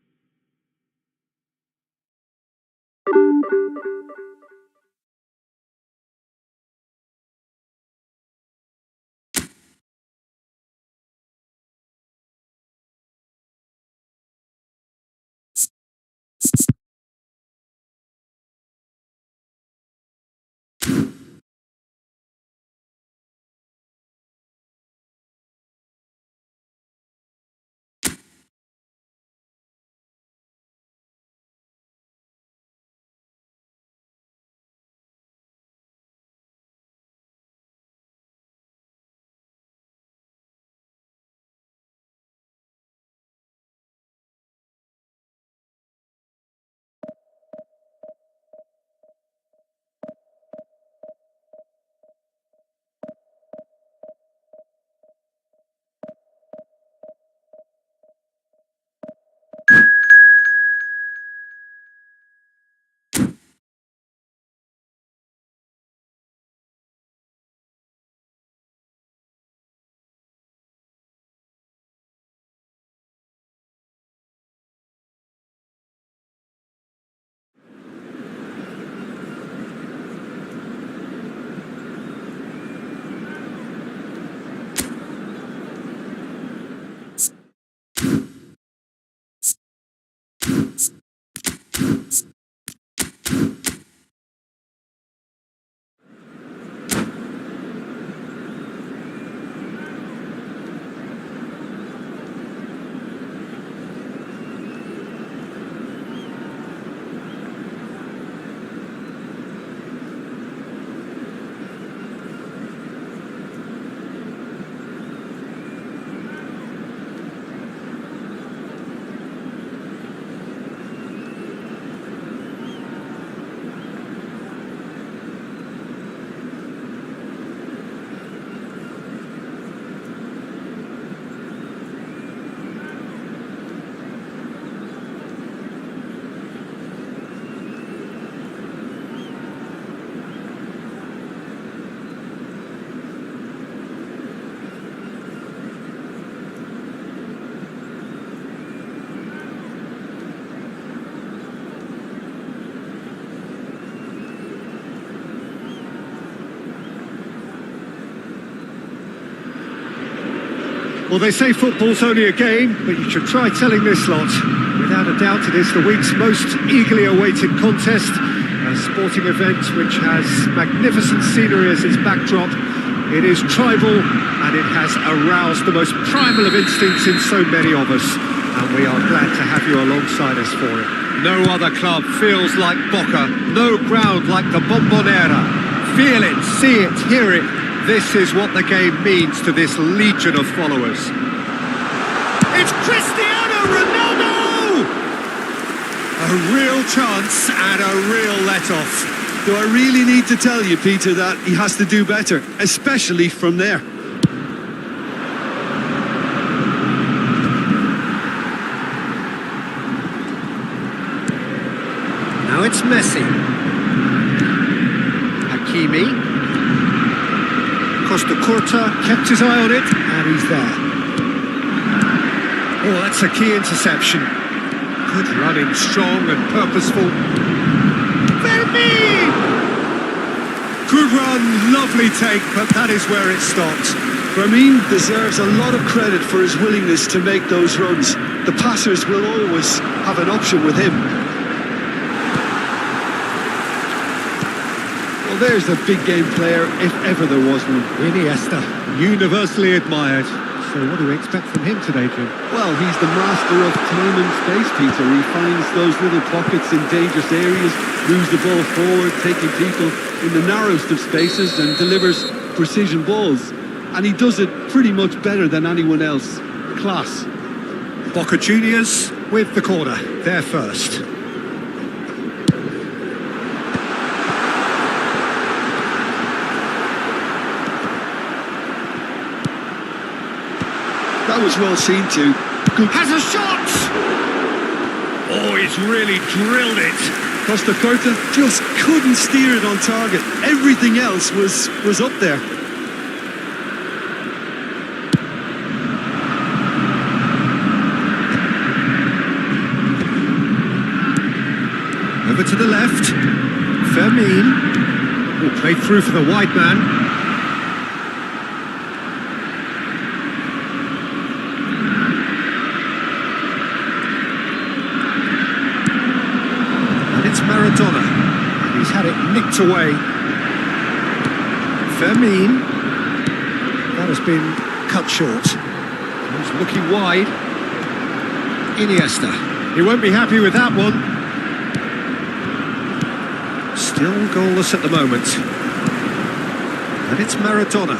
Well, they say football's only a game, but you should try telling this lot. Without a doubt, it is the week's most eagerly awaited contest, a sporting event which has magnificent scenery as its backdrop. It is tribal, and it has aroused the most primal of instincts in so many of us, and we are glad to have you alongside us for it. No other club feels like Boca, no ground like the Bombonera. Feel it, see it, hear it. This is what the game means to this legion of followers. It's Cristiano Ronaldo! A real chance and a real let-off. Do I really need to tell you, Peter, that he has to do better, especially from there? Now it's Messi. Hakimi. Costa Curta kept his eye on it, and he's there. Oh, that's a key interception. Good running, strong and purposeful. Vermi! Good run, lovely take, but that is where it stopped. Firmin deserves a lot of credit for his willingness to make those runs. The passers will always have an option with him. There's a big game player, if ever there was one. Iniesta, universally admired. So what do we expect from him today, Jim? Well, he's the master of time and space, Peter. He finds those little pockets in dangerous areas, moves the ball forward, taking people in the narrowest of spaces and delivers precision balls. And he does it pretty much better than anyone else. Class. Boca Juniors with the corner. They're first. That was well seen too. Good. Has a shot! Oh, he's really drilled it. Costa Curta just couldn't steer it on target. Everything else was up there. Over to the left. Fermin. Oh, played through for the wide man. Maradona, and he's had it nicked away. Fermin, that has been cut short. He's looking wide. Iniesta, he won't be happy with that one. Still goalless at the moment. And it's Maradona.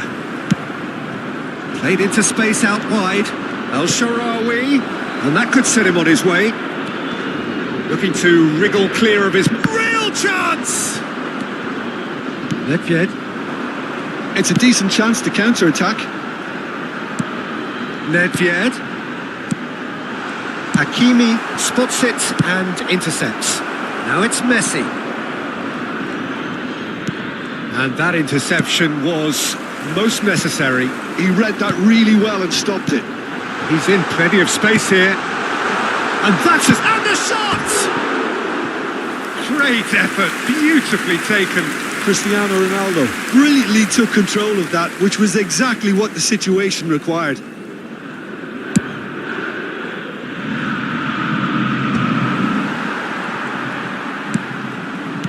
Played into space out wide. El Shaarawy, and that could set him on his way. Looking to wriggle clear of his real chance! Nedved. It's a decent chance to counter-attack. Nedved. Hakimi spots it and intercepts. Now it's Messi. And that interception was most necessary. He read that really well and stopped it. He's in plenty of space here. And that's just... And the shot! Great effort, beautifully taken. Cristiano Ronaldo brilliantly took control of that, which was exactly what the situation required.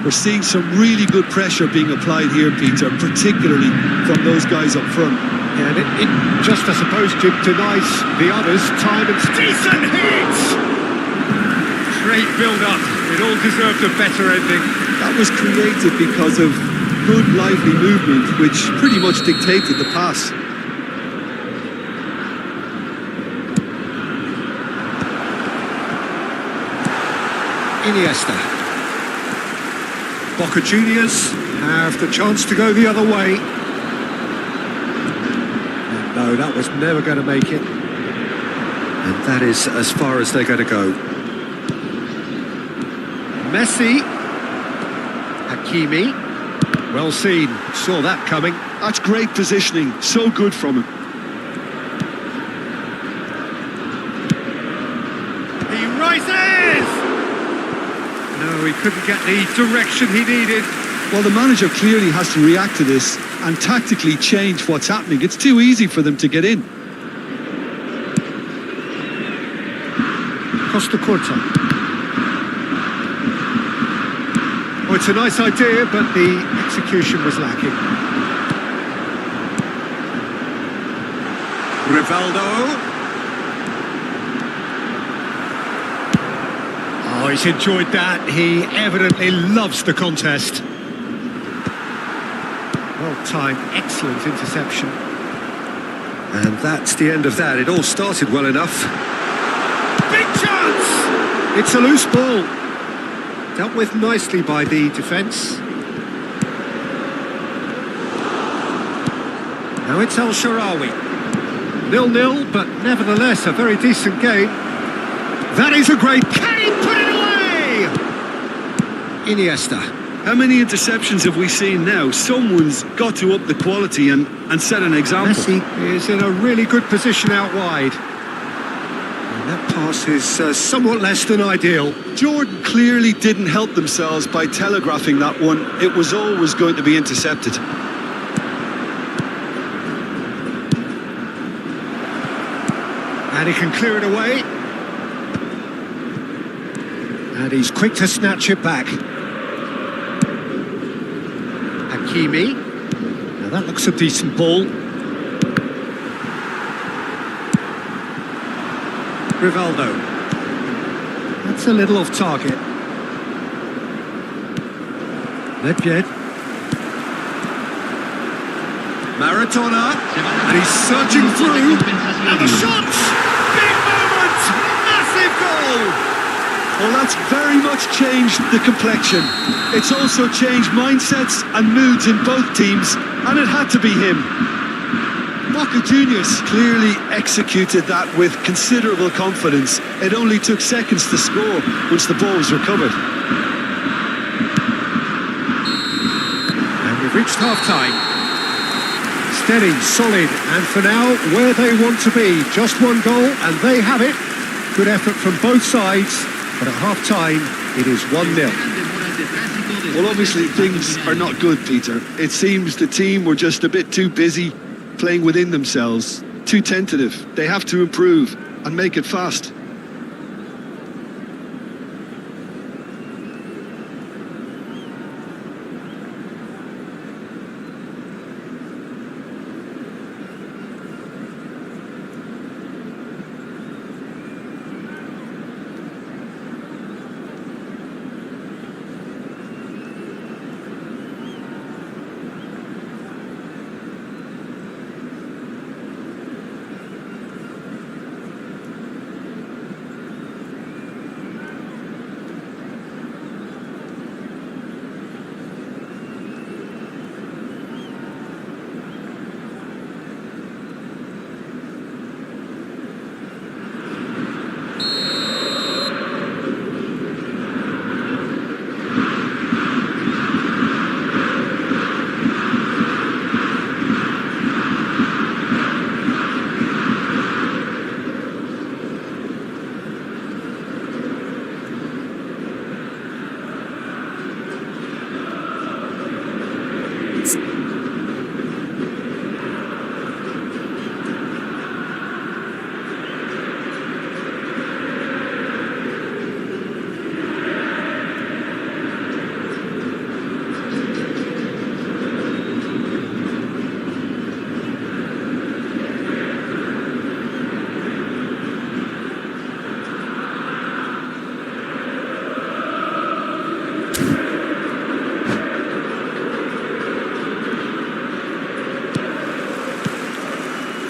We're seeing some really good pressure being applied here, Peter, particularly from those guys up front. Yeah, and it just, I suppose, denies the others time and... Decent hit! Great build-up. It all deserved a better ending. That was created because of good, lively movement, which pretty much dictated the pass. Iniesta. Boca Juniors have the chance to go the other way. And no, that was never going to make it. And that is as far as they're going to go. Messi. Hakimi. Well seen. Saw that coming. That's great positioning. So good from him. He rises! No, he couldn't get the direction he needed. Well, the manager clearly has to react to this and tactically change what's happening. It's too easy for them to get in. Costa Corta. Oh, it's a nice idea, but the execution was lacking. Rivaldo. Oh, he's enjoyed that. He evidently loves the contest. Well timed, excellent interception. And that's the end of that. It all started well enough. Big chance! It's a loose ball. Dealt with nicely by the defence. Now it's El Shaarawy. 0-0, but nevertheless a very decent game. That is a great... Can he put it away? Iniesta. How many interceptions have we seen now? Someone's got to up the quality and set an example. Messi is in a really good position out wide. And that pass is somewhat less than ideal. Jordan clearly didn't help themselves by telegraphing that one. It was always going to be intercepted. And he can clear it away. And he's quick to snatch it back. Hakimi. Now that looks a decent ball. Rivaldo. That's a little off target. Nedved. Maradona. And he's surging through. And the shot! Big moment! Massive goal! Well, that's very much changed the complexion. It's also changed mindsets and moods in both teams, and it had to be him. Boca Juniors clearly executed that with considerable confidence. It only took seconds to score once the ball was recovered. And we've reached half-time. Steady, solid, and for now, where they want to be. Just one goal, and they have it. Good effort from both sides. But at half-time, it is 1-0. Well, obviously, things are not good, Peter. It seems the team were just a bit too busy playing within themselves, too tentative. They have to improve and make it fast.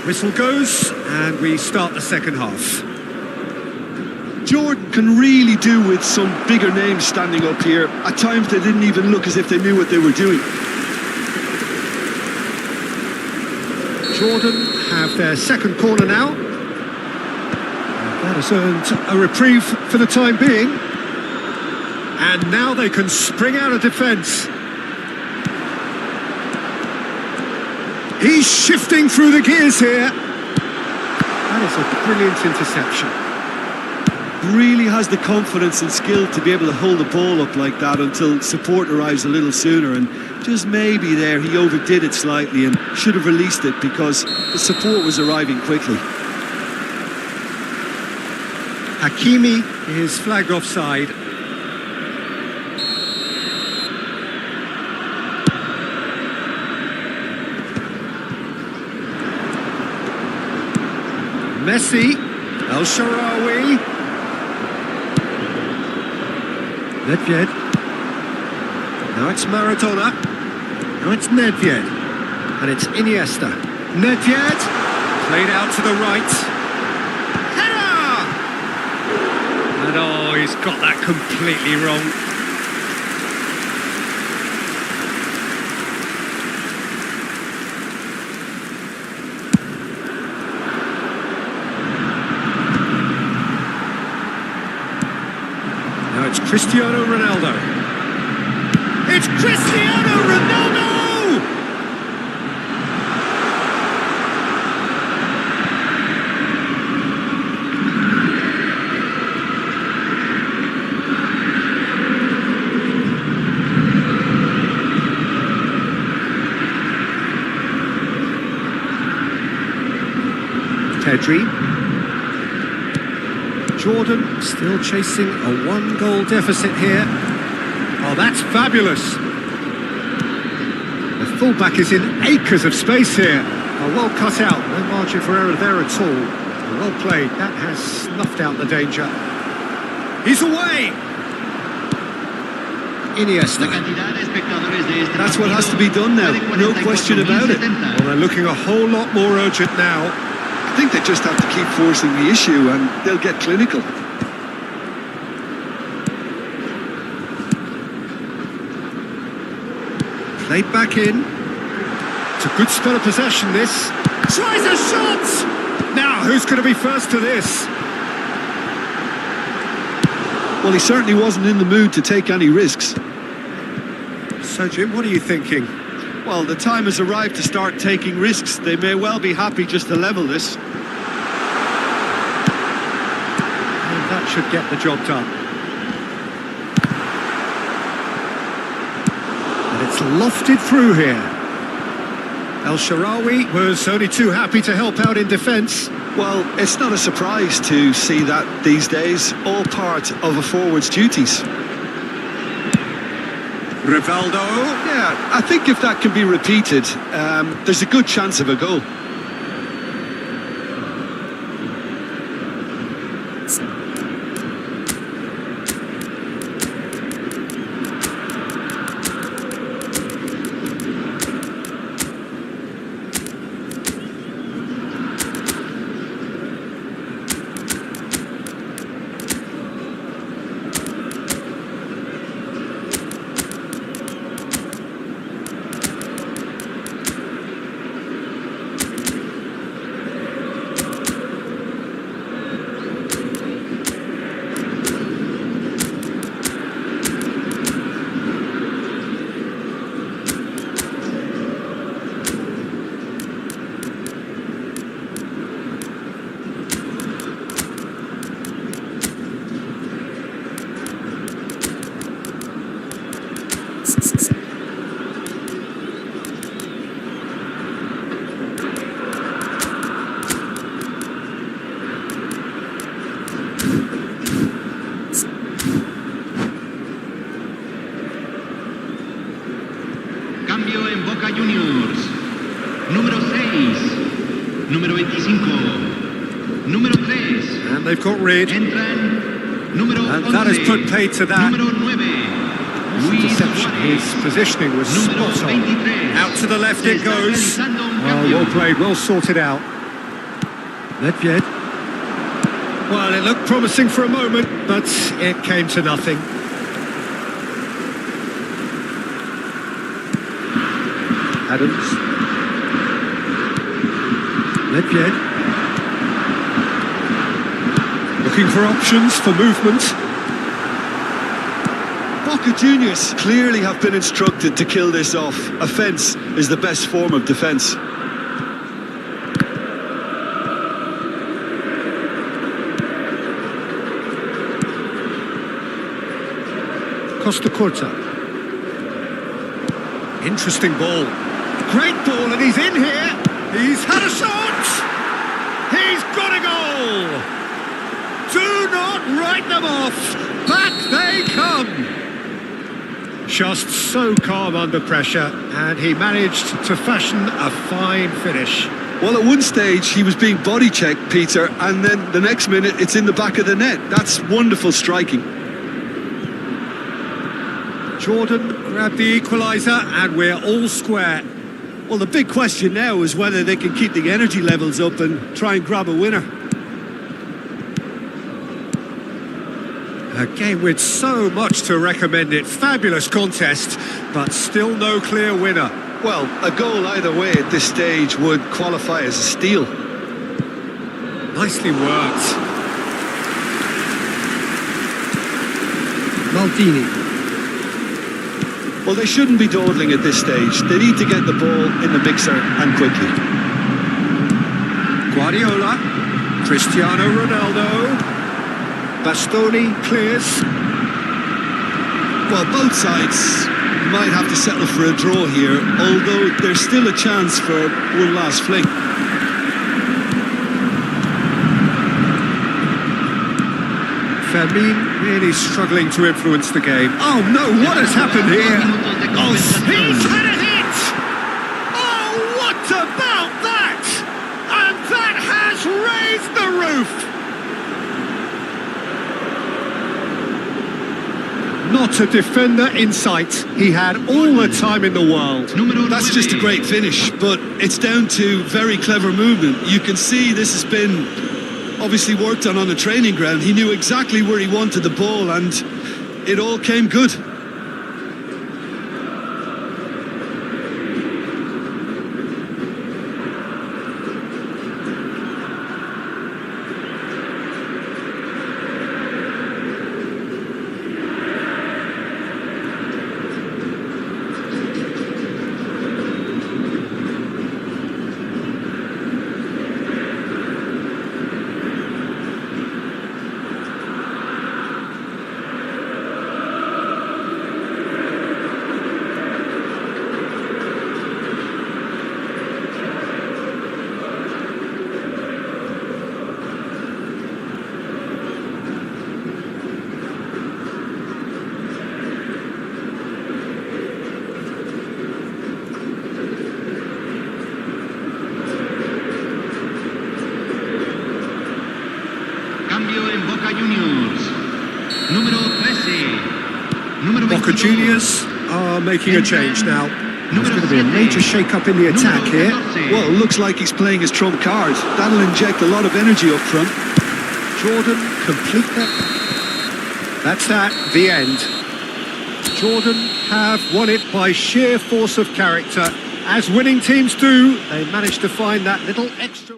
Whistle goes, and we start the second half. Jordan can really do with some bigger names standing up here. At times they didn't even look as if they knew what they were doing. Jordan have their second corner now. And that has earned a reprieve for the time being. And now they can spring out of defence. He's shifting through the gears here. That is a brilliant interception. Really has the confidence and skill to be able to hold the ball up like that until support arrives a little sooner, and just maybe there he overdid it slightly and should have released it because the support was arriving quickly. Hakimi is flagged offside. Messi, El Shaarawy, Nedved. Now it's Maradona. Now it's Nedved. And it's Iniesta. Nedved, played out to the right. Header! And oh, he's got that completely wrong. Now it's Cristiano Ronaldo. It's Cristiano Ronaldo! Pedri. Jordan still chasing a one-goal deficit here. Oh, that's fabulous. The fullback is in acres of space here. Oh, well cut out, no margin for error there at all. Well played, that has snuffed out the danger. He's away! Iniesta. That's what has to be done now, no question about it. Well, they're looking a whole lot more urgent now. I think they just have to keep forcing the issue and they'll get clinical. Played back in. It's a good spell of possession, this. Tries a shot! Now, who's going to be first to this? Well, he certainly wasn't in the mood to take any risks. So, Jim, what are you thinking? Well, the time has arrived to start taking risks. They may well be happy just to level this. And that should get the job done. And it's lofted through here. El Shaarawy was only too happy to help out in defence. Well, it's not a surprise to see that these days, all part of a forward's duties. Rivaldo. Yeah, I think if that can be repeated, there's a good chance of a goal. Cambio en Boca Juniors. Número 6. Número 25. Número 3. And they've got rid. Entran número 11. And that has put paid to that. Número 9. Deception. His positioning was spot on. Out to the left it goes. Well played, well sorted out. Nedved. Well, it looked promising for a moment, but it came to nothing. Adams. Nedved. Looking for options for movement. Boca Juniors clearly have been instructed to kill this off. Offence is the best form of defence. Costa Curta. Interesting ball. Great ball, and he's in here. He's had a shot. He's got a goal. Do not write them off. Back they come. Just so calm under pressure, and he managed to fashion a fine finish. Well, at one stage he was being body checked, Peter, and then the next minute it's in the back of the net. That's wonderful striking. Jordan grabbed the equaliser, and we're all square. Well, the big question now is whether they can keep the energy levels up and try and grab a winner. A game with so much to recommend it. Fabulous contest, but still no clear winner. Well, a goal either way at this stage would qualify as a steal. Nicely worked. Maldini. Well, they shouldn't be dawdling at this stage. They need to get the ball in the mixer and quickly. Guardiola, Cristiano Ronaldo, Bastoni clears. Well, both sides might have to settle for a draw here, although there's still a chance for one last fling. Fermin really struggling to influence the game. Oh no, what has happened here? Oh, he's had a hit! Oh, what about that? And that has raised the roof! Not a defender in sight. He had all the time in the world. That's just a great finish, but it's down to very clever movement. You can see this has been obviously worked on the training ground. He knew exactly where he wanted the ball, and it all came good. Boca Juniors are making a change now. There's going to be a major shake-up in the attack here. Well, it looks like he's playing his trump card. That'll inject a lot of energy up front. Jordan complete that. That's that, the end. Jordan have won it by sheer force of character. As winning teams do, they managed to find that little extra...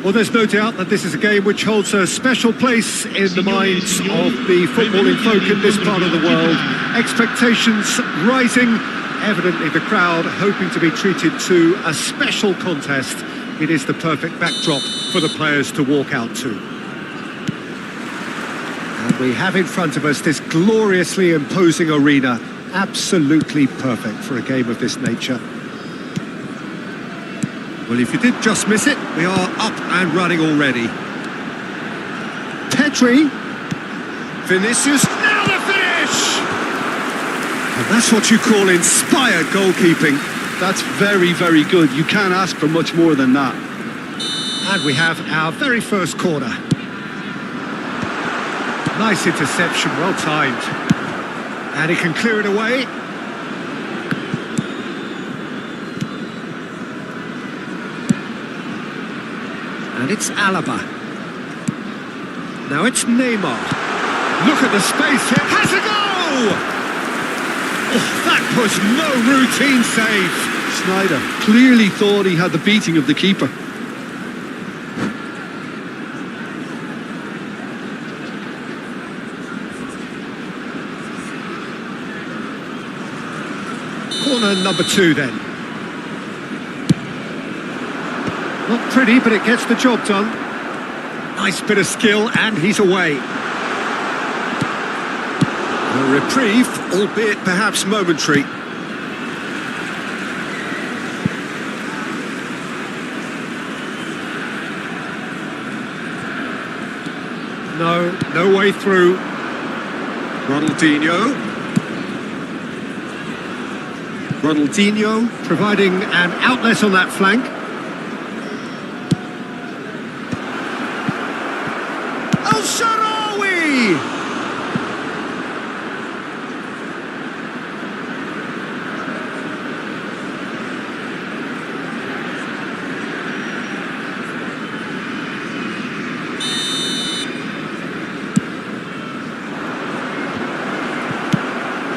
Well, there's no doubt that this is a game which holds a special place in the minds of the footballing folk in this part of the world. Expectations rising, evidently the crowd hoping to be treated to a special contest. It is the perfect backdrop for the players to walk out to. And we have in front of us this gloriously imposing arena, absolutely perfect for a game of this nature. Well, if you did just miss it, we are up and running already. Petri. Vinicius, now the finish! And that's what you call inspired goalkeeping. That's very, very good. You can't ask for much more than that. And we have our very first corner. Nice interception, well timed. And he can clear it away. And it's Alaba. Now it's Neymar. Look at the space here. Has a go! Oh, that was no routine save. Snyder clearly thought he had the beating of the keeper. Corner number 2 then. Not pretty, but it gets the job done. Nice bit of skill, and he's away. A reprieve, albeit perhaps momentary. No way through. Ronaldinho providing an outlet on that flank.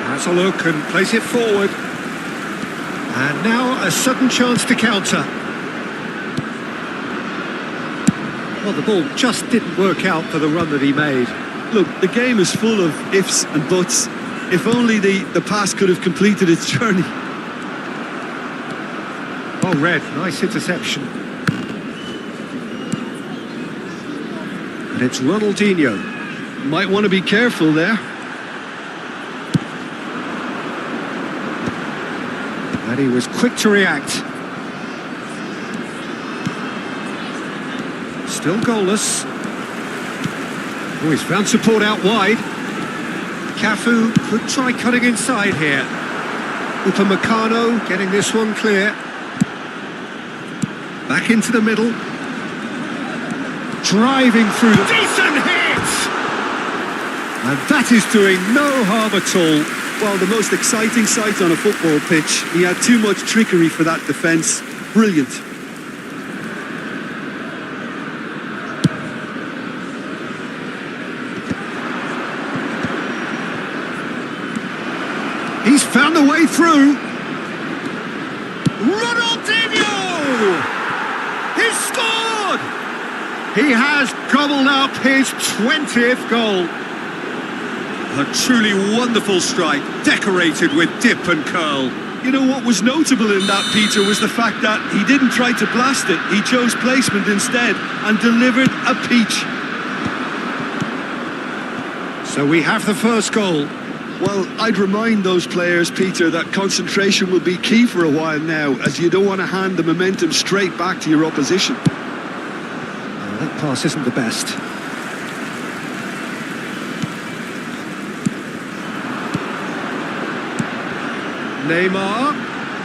Has a look and plays it forward. And now a sudden chance to counter. Well, the ball just didn't work out for the run that he made. Look, the game is full of ifs and buts. If only the pass could have completed its journey. Oh, Red, nice interception. And it's Ronaldinho. Might want to be careful there. And he was quick to react. Still goalless. Oh, he's found support out wide. Cafu could try cutting inside here. Upamecano getting this one clear. Back into the middle. Driving through. Decent hit! And that is doing no harm at all. Well, the most exciting sight on a football pitch. He had too much trickery for that defence. Brilliant. He's found a way through. Ronaldinho! He's scored! He has gobbled up his 20th goal. A truly wonderful strike, decorated with dip and curl. You know what was notable in that, Peter, was the fact that he didn't try to blast it. He chose placement instead and delivered a peach. So we have the first goal. Well, I'd remind those players, Peter, that concentration will be key for a while now, as you don't want to hand the momentum straight back to your opposition. That pass isn't the best. Neymar.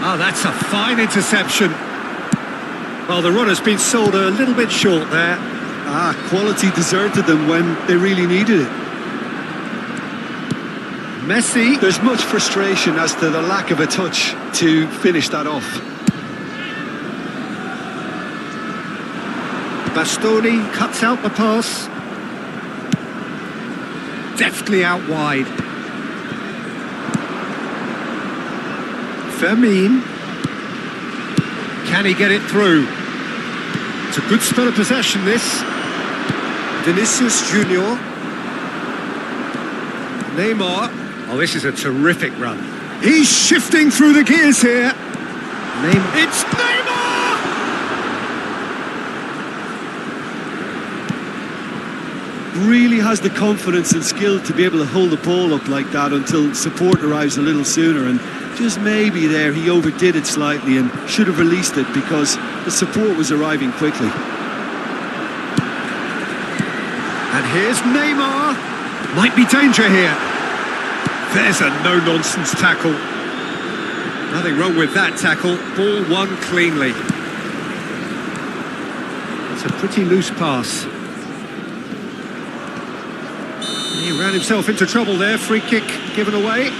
Oh, that's a fine interception. Well, the runner's been sold a little bit short there. Quality deserted them when they really needed it. Messi. There's much frustration as to the lack of a touch to finish that off. Bastoni cuts out the pass. Deftly out wide. Fermin. Can he get it through? It's a good spell of possession, this. Vinicius Junior. Neymar. Oh, this is a terrific run. He's shifting through the gears here. It's Neymar! Really has the confidence and skill to be able to hold the ball up like that until support arrives a little sooner, and just maybe there he overdid it slightly and should have released it because the support was arriving quickly. And here's Neymar. Might be danger here. There's a no-nonsense tackle. Nothing wrong with that tackle. Ball won cleanly. It's a pretty loose pass. He ran himself into trouble there. Free kick given away.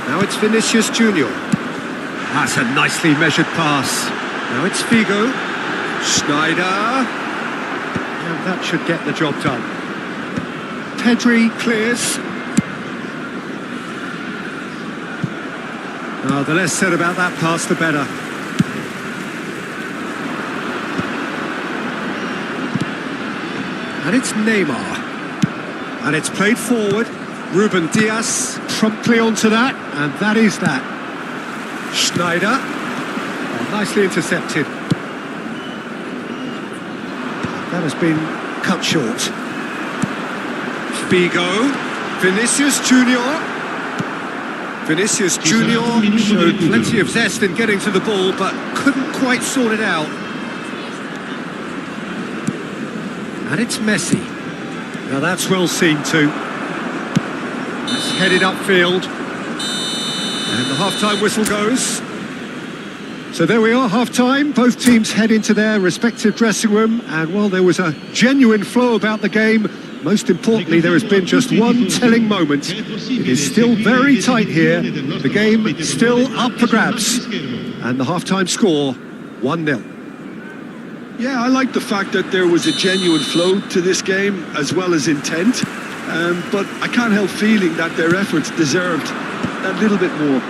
Now it's Vinicius Junior. That's a nicely measured pass. Now it's Figo. Schneider. And that should get the job done. Pedri clears. Oh, the less said about that pass, the better. And it's Neymar. And it's played forward. Ruben Dias promptly onto that, and that is that. Schneider. Oh, nicely intercepted. That has been cut short. Figo. Vinicius Junior. Vinicius Junior showed plenty of zest in getting to the ball, but couldn't quite sort it out. And it's Messi. Now that's well seen too. That's headed upfield. And the half-time whistle goes. So there we are, half-time. Both teams head into their respective dressing room. And while there was a genuine flow about the game, most importantly, there has been just one telling moment. It is still very tight here. The game still up for grabs. And the half-time score, 1-0. Yeah, I like the fact that there was a genuine flow to this game as well as intent, but I can't help feeling that their efforts deserved a little bit more.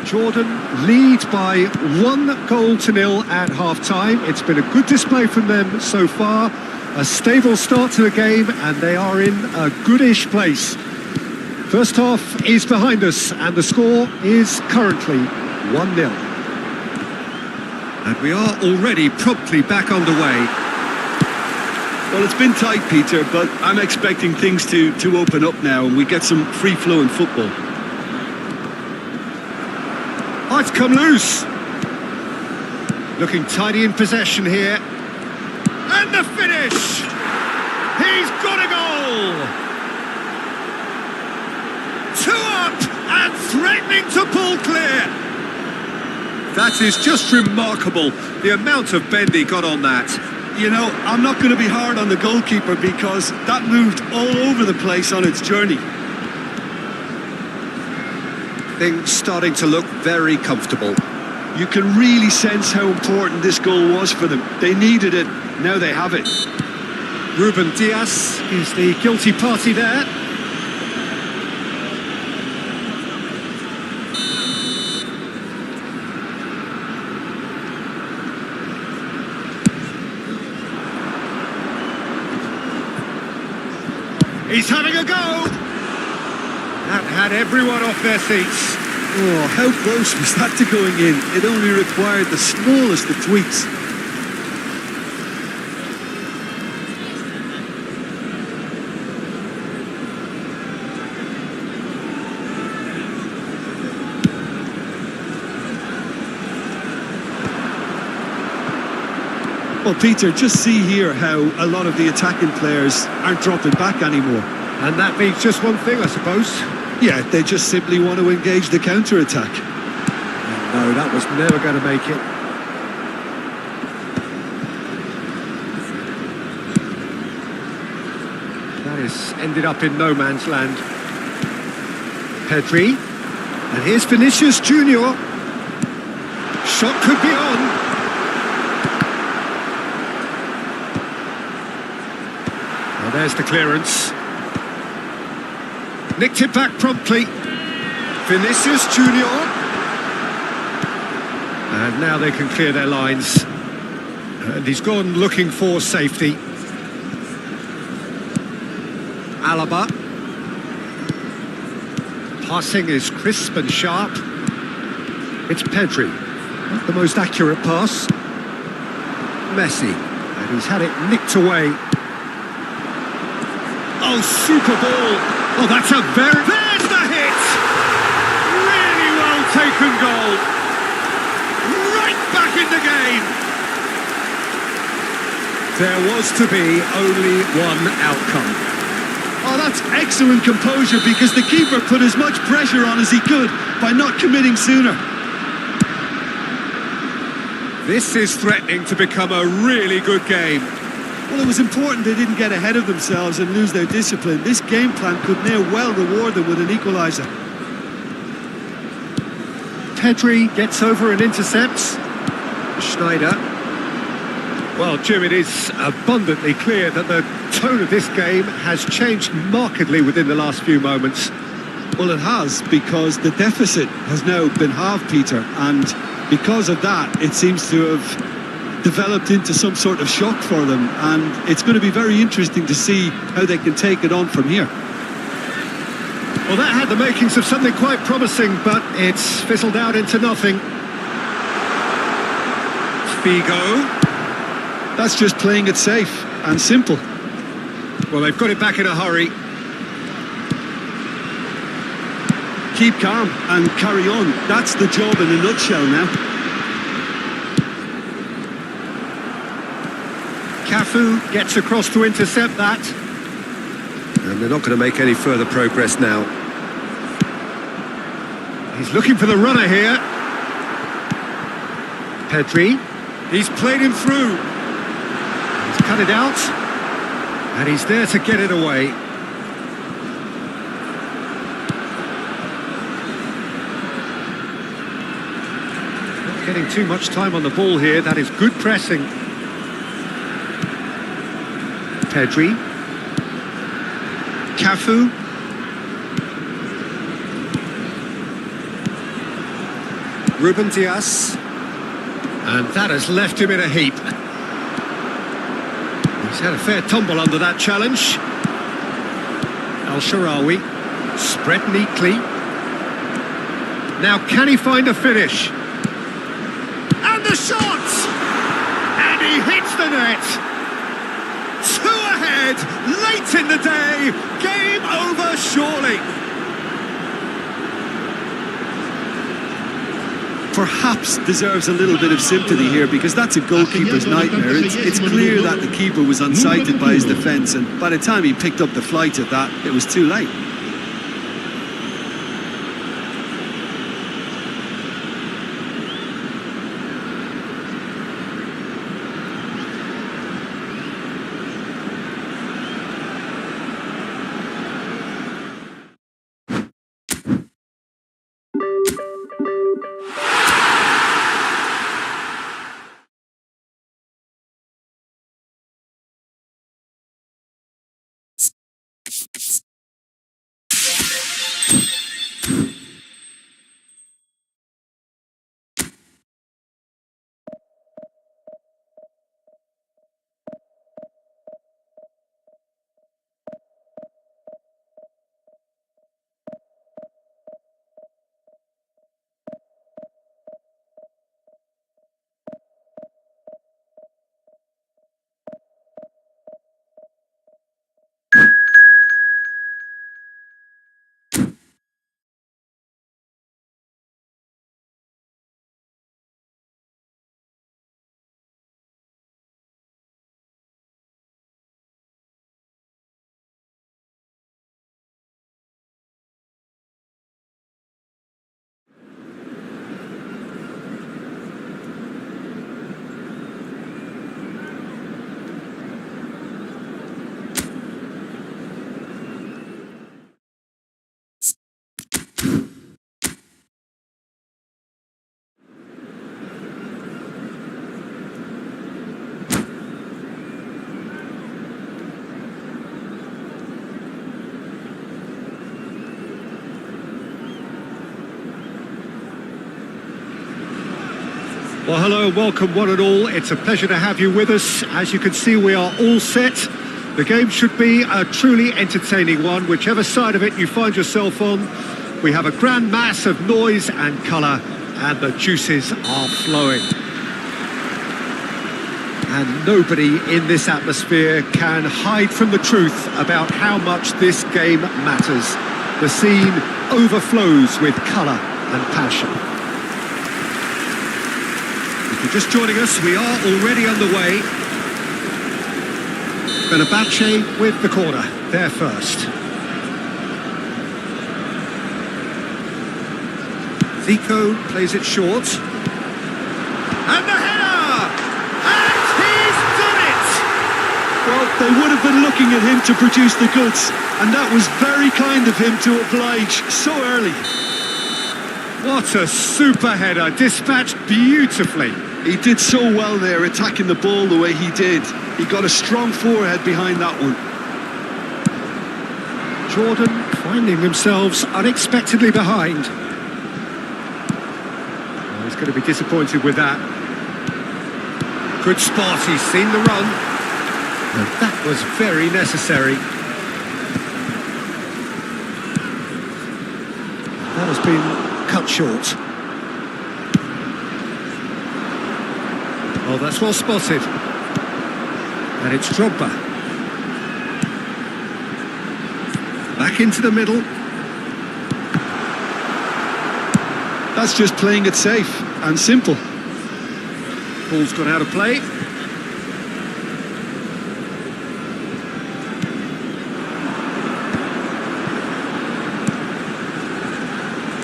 Jordan lead by 1-0 at half-time. It's been a good display from them so far, a stable start to the game, and they are in a goodish place. First half is behind us, and the score is currently 1-0. And we are already promptly back underway. Well, it's been tight, Peter, but I'm expecting things to open up now and we get some free-flowing football. Oh, it's come loose. Looking tidy in possession here. And the finish! He's got a goal! 2 up and threatening to pull clear. That is just remarkable, the amount of bend he got on that. You know, I'm not going to be hard on the goalkeeper because that moved all over the place on its journey. Things starting to look very comfortable. You can really sense how important this goal was for them. They needed it, now they have it. Ruben Dias is the guilty party there. He's having a go! That had everyone off their seats. Oh, how close was that to going in? It only required the smallest of tweaks. Well, Peter, just see here how a lot of the attacking players aren't dropping back anymore. And that means just one thing, I suppose. Yeah, they just simply want to engage the counter-attack. No, that was never going to make it. That has ended up in no man's land. Pedri. And here's Vinicius Junior. Shot could be on. There's the clearance. Nicked it back promptly. Vinicius Junior. And now they can clear their lines. And he's gone looking for safety. Alaba. Passing is crisp and sharp. It's Pedri. Not the most accurate pass. Messi. And he's had it nicked away. Oh, super ball. Oh, that's a very... There's the hit! Really well taken goal. Right back in the game. There was to be only one outcome. Oh, that's excellent composure because the keeper put as much pressure on as he could by not committing sooner. This is threatening to become a really good game. Well, it was important they didn't get ahead of themselves and lose their discipline. This game plan could now well reward them with an equaliser. Pedri gets over and intercepts. Schneider. Well, Jim, it is abundantly clear that the tone of this game has changed markedly within the last few moments. Well, it has, because the deficit has now been halved, Peter, and because of that, it seems to have developed into some sort of shock for them, and it's going to be very interesting to see how they can take it on from here. Well, that had the makings of something quite promising, but it's fizzled out into nothing. Figo. That's just playing it safe and simple. Well, they've got it back in a hurry. Keep calm and carry on. That's the job in a nutshell now. Cafu gets across to intercept that. And they're not going to make any further progress now. He's looking for the runner here. Pedri. He's played him through. He's cut it out. And he's there to get it away. Not getting too much time on the ball here. That is good pressing. Pedri. Cafu. Ruben Dias. And that has left him in a heap. He's had a fair tumble under that challenge. Al-Sharawi, spread neatly. Now can he find a finish? And the shot! And he hits the net! 2 ahead, late in the day, game over surely. Perhaps deserves a little bit of sympathy here because that's a goalkeeper's nightmare. It's clear that the keeper was unsighted by his defence, and by the time he picked up the flight of that, it was too late. Well, hello and welcome one and all. It's a pleasure to have you with us. As you can see, we are all set. The game should be a truly entertaining one, whichever side of it you find yourself on. We have a grand mass of noise and colour, and the juices are flowing. And nobody in this atmosphere can hide from the truth about how much this game matters. The scene overflows with colour and passion. If you're just joining us, we are already underway. Mebashir with the corner, there first. Zico plays it short. And the header! And he's done it! Well, they would have been looking at him to produce the goods, and that was very kind of him to oblige so early. What a super header, dispatched beautifully. He did so well there, attacking the ball the way he did. He got a strong forehead behind that one. Jordan finding themselves unexpectedly behind. Well, he's going to be disappointed with that. Good spot, he's seen the run. And that was very necessary. That has been cut short. Oh, that's well spotted. And it's Drogba. Back into the middle. That's just playing it safe and simple. Ball's gone out of play.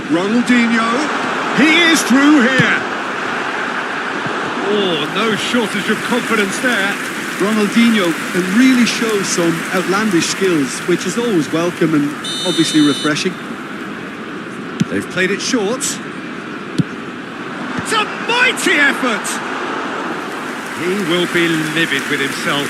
Ronaldinho. He is through here. Oh, no shortage of confidence there. Ronaldinho can really show some outlandish skills, which is always welcome and obviously refreshing. They've played it short. It's a mighty effort! He will be livid with himself.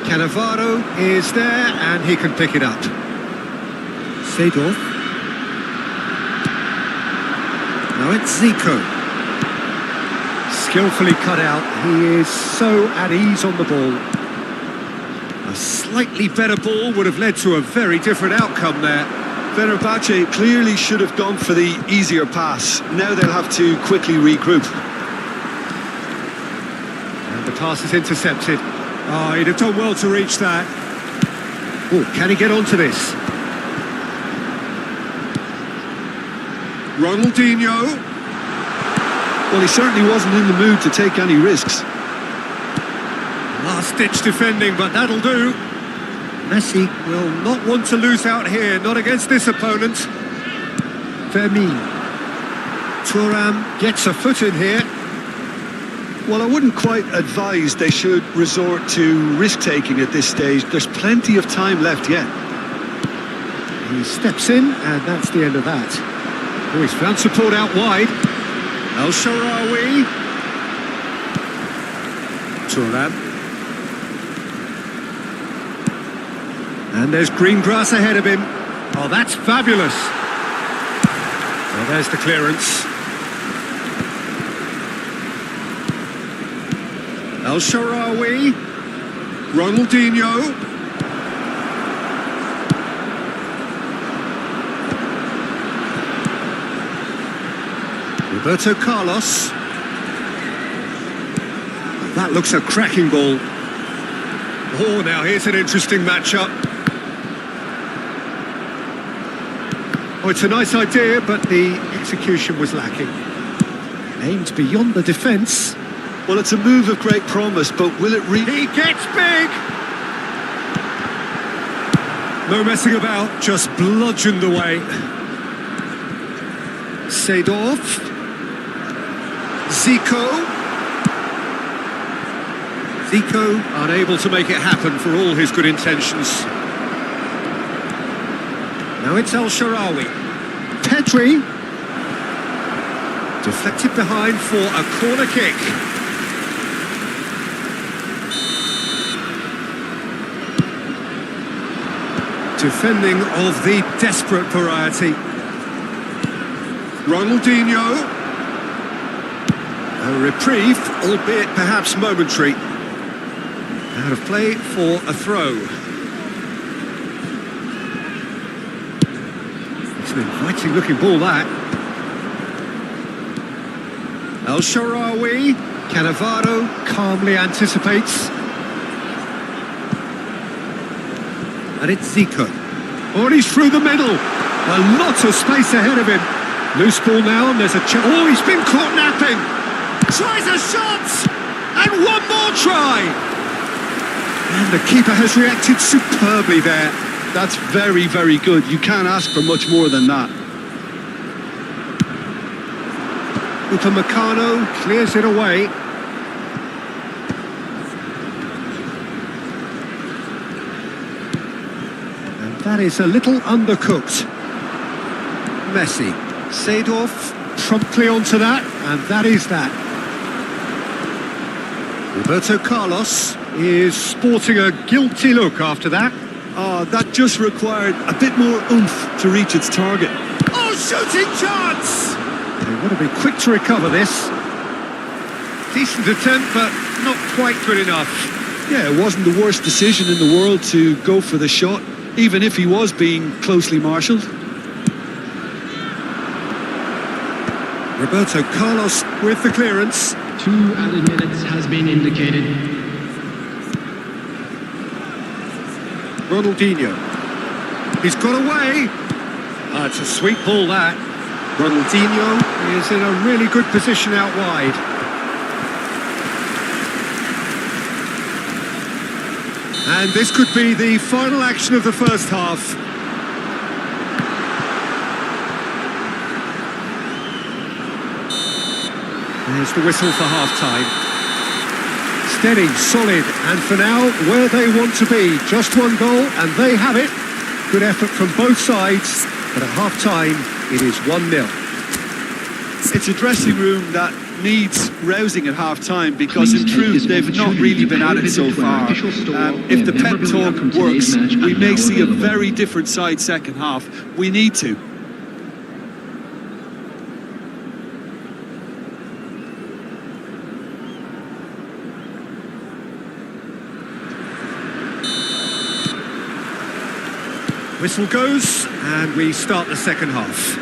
Cannavaro is there and he can pick it up. Seedorf. Now it's Zico. Skillfully cut out. He is so at ease on the ball. A slightly better ball would have led to a very different outcome there. Mebashir clearly should have gone for the easier pass. Now they'll have to quickly regroup. And the pass is intercepted. Oh, he'd have done well to reach that. Oh, can he get onto this? Ronaldinho. Well, he certainly wasn't in the mood to take any risks. Last-ditch defending, but that'll do. Messi will not want to lose out here, not against this opponent. Fermin. Thuram gets a foot in here. Well, I wouldn't quite advise they should resort to risk-taking at this stage. There's plenty of time left yet. He steps in, and that's the end of that. Oh, he's found support out wide. El-Shaarawy. Thuram. And there's green grass ahead of him. Oh, that's fabulous. Well, there's the clearance. El-Shaarawy. Ronaldinho. Roberto Carlos. That looks a cracking ball. Oh, now here's an interesting matchup. Oh, it's a nice idea, but the execution was lacking. Aimed beyond the defence. Well, it's a move of great promise, but will it He gets big! No messing about, just bludgeoned away. Seedorf. Zico. Zico unable to make it happen for all his good intentions. Now it's El-Shaarawy. Pedri. Deflected behind for a corner kick. Defending of the desperate variety. Ronaldinho. A reprieve, albeit perhaps momentary. Out of play for a throw. It's an inviting looking ball, that. El Shaarawy. Cannavaro calmly anticipates. And it's Zico. Oh, and he's through the middle. A lot of space ahead of him. Loose ball now, and there's a chance. Oh, he's been caught napping. Tries a shot! And one more try! And the keeper has reacted superbly there. That's very, very good. You can't ask for much more than that. Upamecano clears it away. And that is a little undercooked. Messi. Seedorf promptly onto that, and that is that. Roberto Carlos is sporting a guilty look after that. Oh, that just required a bit more oomph to reach its target. Oh, shooting chance! They want to be quick to recover this. Decent attempt, but not quite good enough. Yeah, it wasn't the worst decision in the world to go for the shot, even if he was being closely marshalled. Roberto Carlos with the clearance. 2 added minutes has been indicated. Ronaldinho. He's got away. It's a sweet ball, that. Ronaldinho is in a really good position out wide. And this could be the final action of the first half. There's the whistle for half-time. Steady, solid, and for now, where they want to be. Just one goal, and they have it. Good effort from both sides, but at half-time, it is 1-0. It's a dressing room that needs rousing at half-time because, in truth, they've not really been at it so far. If the pep talk works, we may see a very different side second half. We need to. Whistle goes, and we start the second half.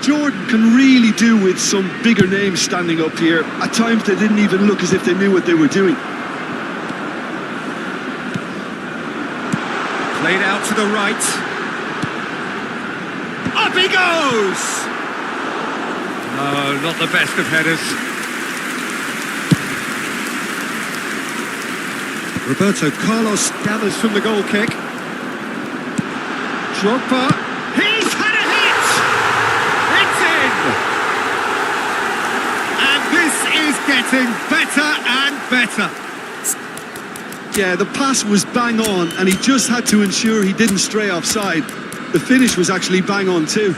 Jordan can really do with some bigger names standing up here. At times they didn't even look as if they knew what they were doing. Played out to the right. Up he goes! No, not the best of headers. Roberto Carlos gathers from the goal kick. Drogba, he's had a hit! It's in! And this is getting better and better. Yeah, the pass was bang on, and he just had to ensure he didn't stray offside. The finish was actually bang on too.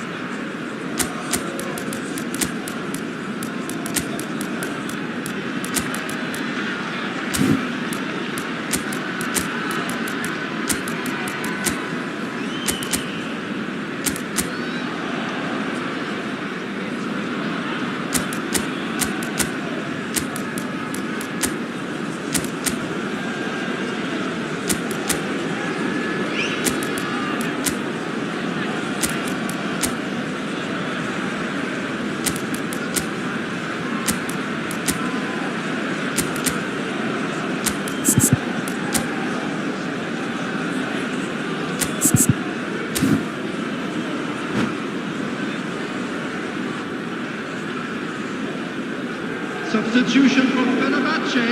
Substitution for Fenerbahce,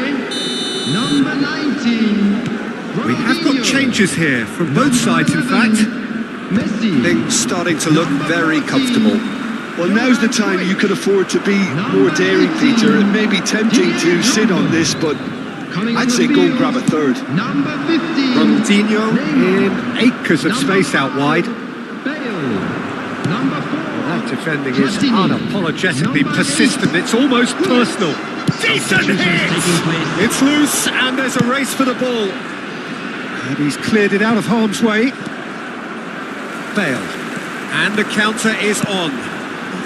number 19. We have got changes here from both sides, in fact. Messi. Things starting to look very comfortable. Well, now's the time you could afford to be more daring, Peter. It may be tempting to sit on this, but I'd say go and grab a third. Number 15. Ronaldinho in acres of space out wide. Number 4. That defending is unapologetically persistent. It's almost personal. Decent hit! It's loose, and there's a race for the ball. And he's cleared it out of harm's way. Bale. And the counter is on.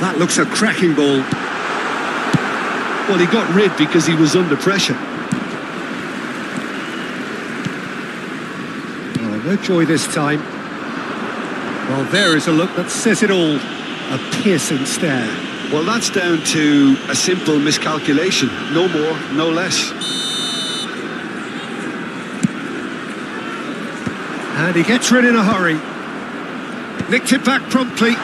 That looks a cracking ball. Well, he got rid because he was under pressure. Oh, no joy this time. Well, there is a look that says it all. A piercing stare. Well, that's down to a simple miscalculation. No more, no less. And he gets rid in a hurry. Nicked it back promptly.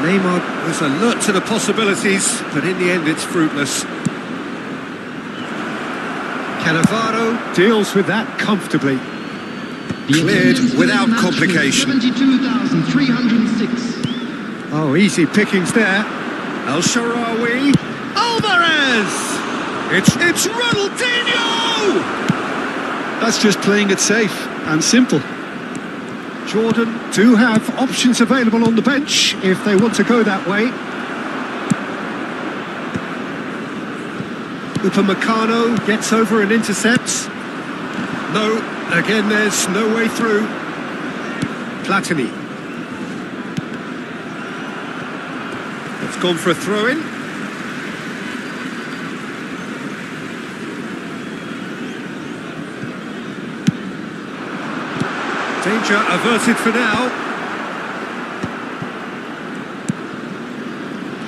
Neymar was alert to the possibilities, but in the end it's fruitless. Cannavaro deals with that comfortably. Cleared without complication. 72,306. Oh, easy pickings there. El Shaarawy. Alvarez! It's Ronaldinho! That's just playing it safe and simple. Jordan do have options available on the bench if they want to go that way. Upamecano gets over and intercepts. No, again there's no way through. Platini. It's gone for a throw-in. Danger averted for now.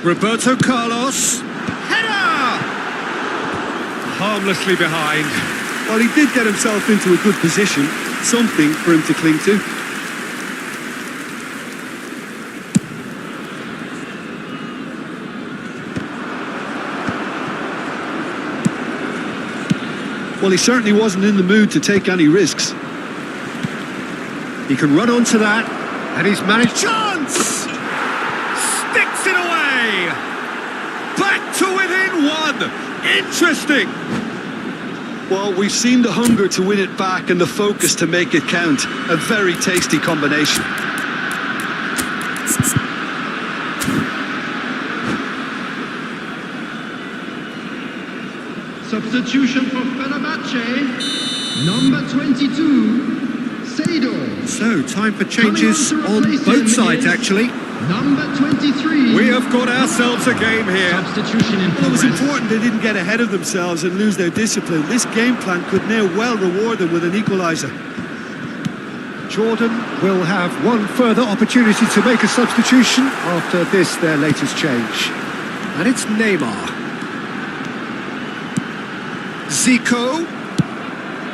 Roberto Carlos. Header! Harmlessly behind. Well, he did get himself into a good position. Something for him to cling to. Well, he certainly wasn't in the mood to take any risks. He can run onto that, and he's managed. Chance! Sticks it away! Back to within one! Interesting! Well, we've seen the hunger to win it back and the focus to make it count. A very tasty combination. Substitution for Fenerbahce. Number 22. So, time for changes on both sides, actually. Number 23. We have got ourselves a game here. Substitution in Well, it was progress. important they didn't get ahead of themselves and lose their discipline. This game plan could now well reward them with an equaliser. Jordan will have one further opportunity to make a substitution after this, their latest change. And it's Neymar. Zico.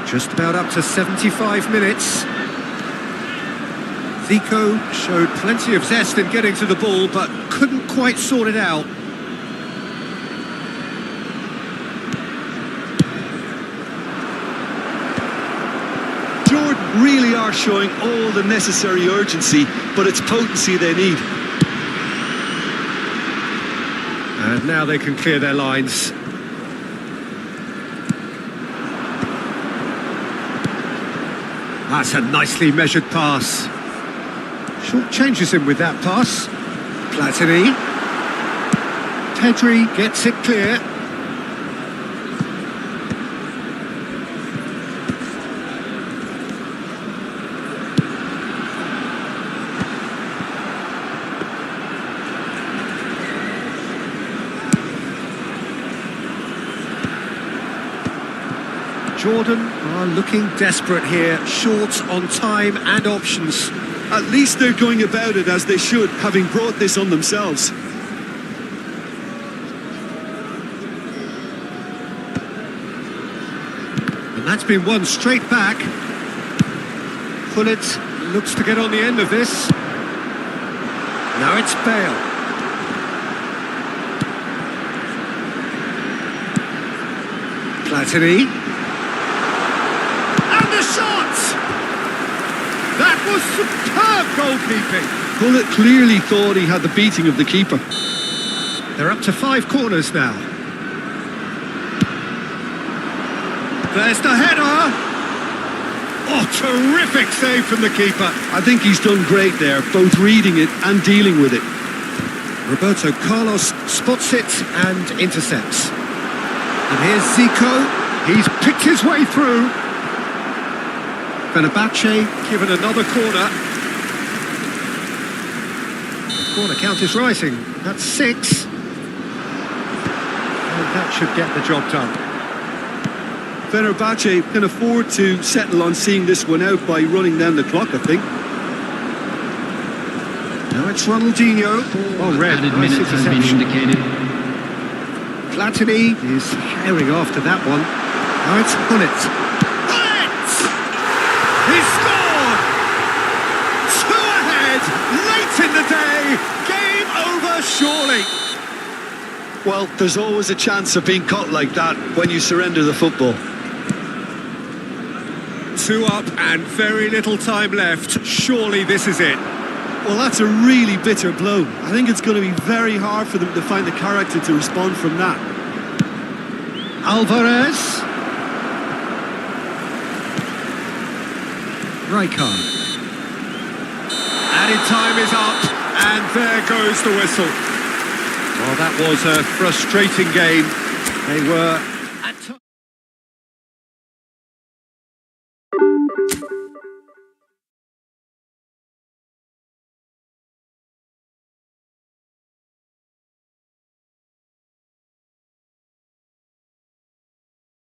Just about up to 75 minutes. Zico showed plenty of zest in getting to the ball, but couldn't quite sort it out. Jordan really are showing all the necessary urgency, but it's potency they need. And now they can clear their lines. That's a nicely measured pass. Short changes him with that pass. Platini. Pedri gets it clear. Jordan are looking desperate here, short on time and options. At least they're going about it as they should, having brought this on themselves. And that's been won straight back. Pullet looks to get on the end of this. Now it's Bale. Platini. That was superb goalkeeping. Pullet clearly thought he had the beating of the keeper. They're up to 5 corners now. There's the header. Oh, terrific save from the keeper. I think he's done great there, both reading it and dealing with it. Roberto Carlos spots it and intercepts. And here's Zico. He's picked his way through. Fenerbahce given another corner. The corner count is rising. That's 6. And that should get the job done. Fenerbahce can afford to settle on seeing this one out by running down the clock, I think. Now it's Ronaldinho. Oh, red. Added Nice minutes has been interception. indicated. Platini is herring after that one. Now it's Hunnit. Hunnit! He scored! 2 ahead, late in the day. Game over, surely. Well, there's always a chance of being caught like that when you surrender the football. 2 up and very little time left. Surely this is it. Well, that's a really bitter blow. I think it's going to be very hard for them to find the character to respond from that. Alvarez. Rijkaard. Added time is up, and there goes the whistle. Well, that was a frustrating game. They were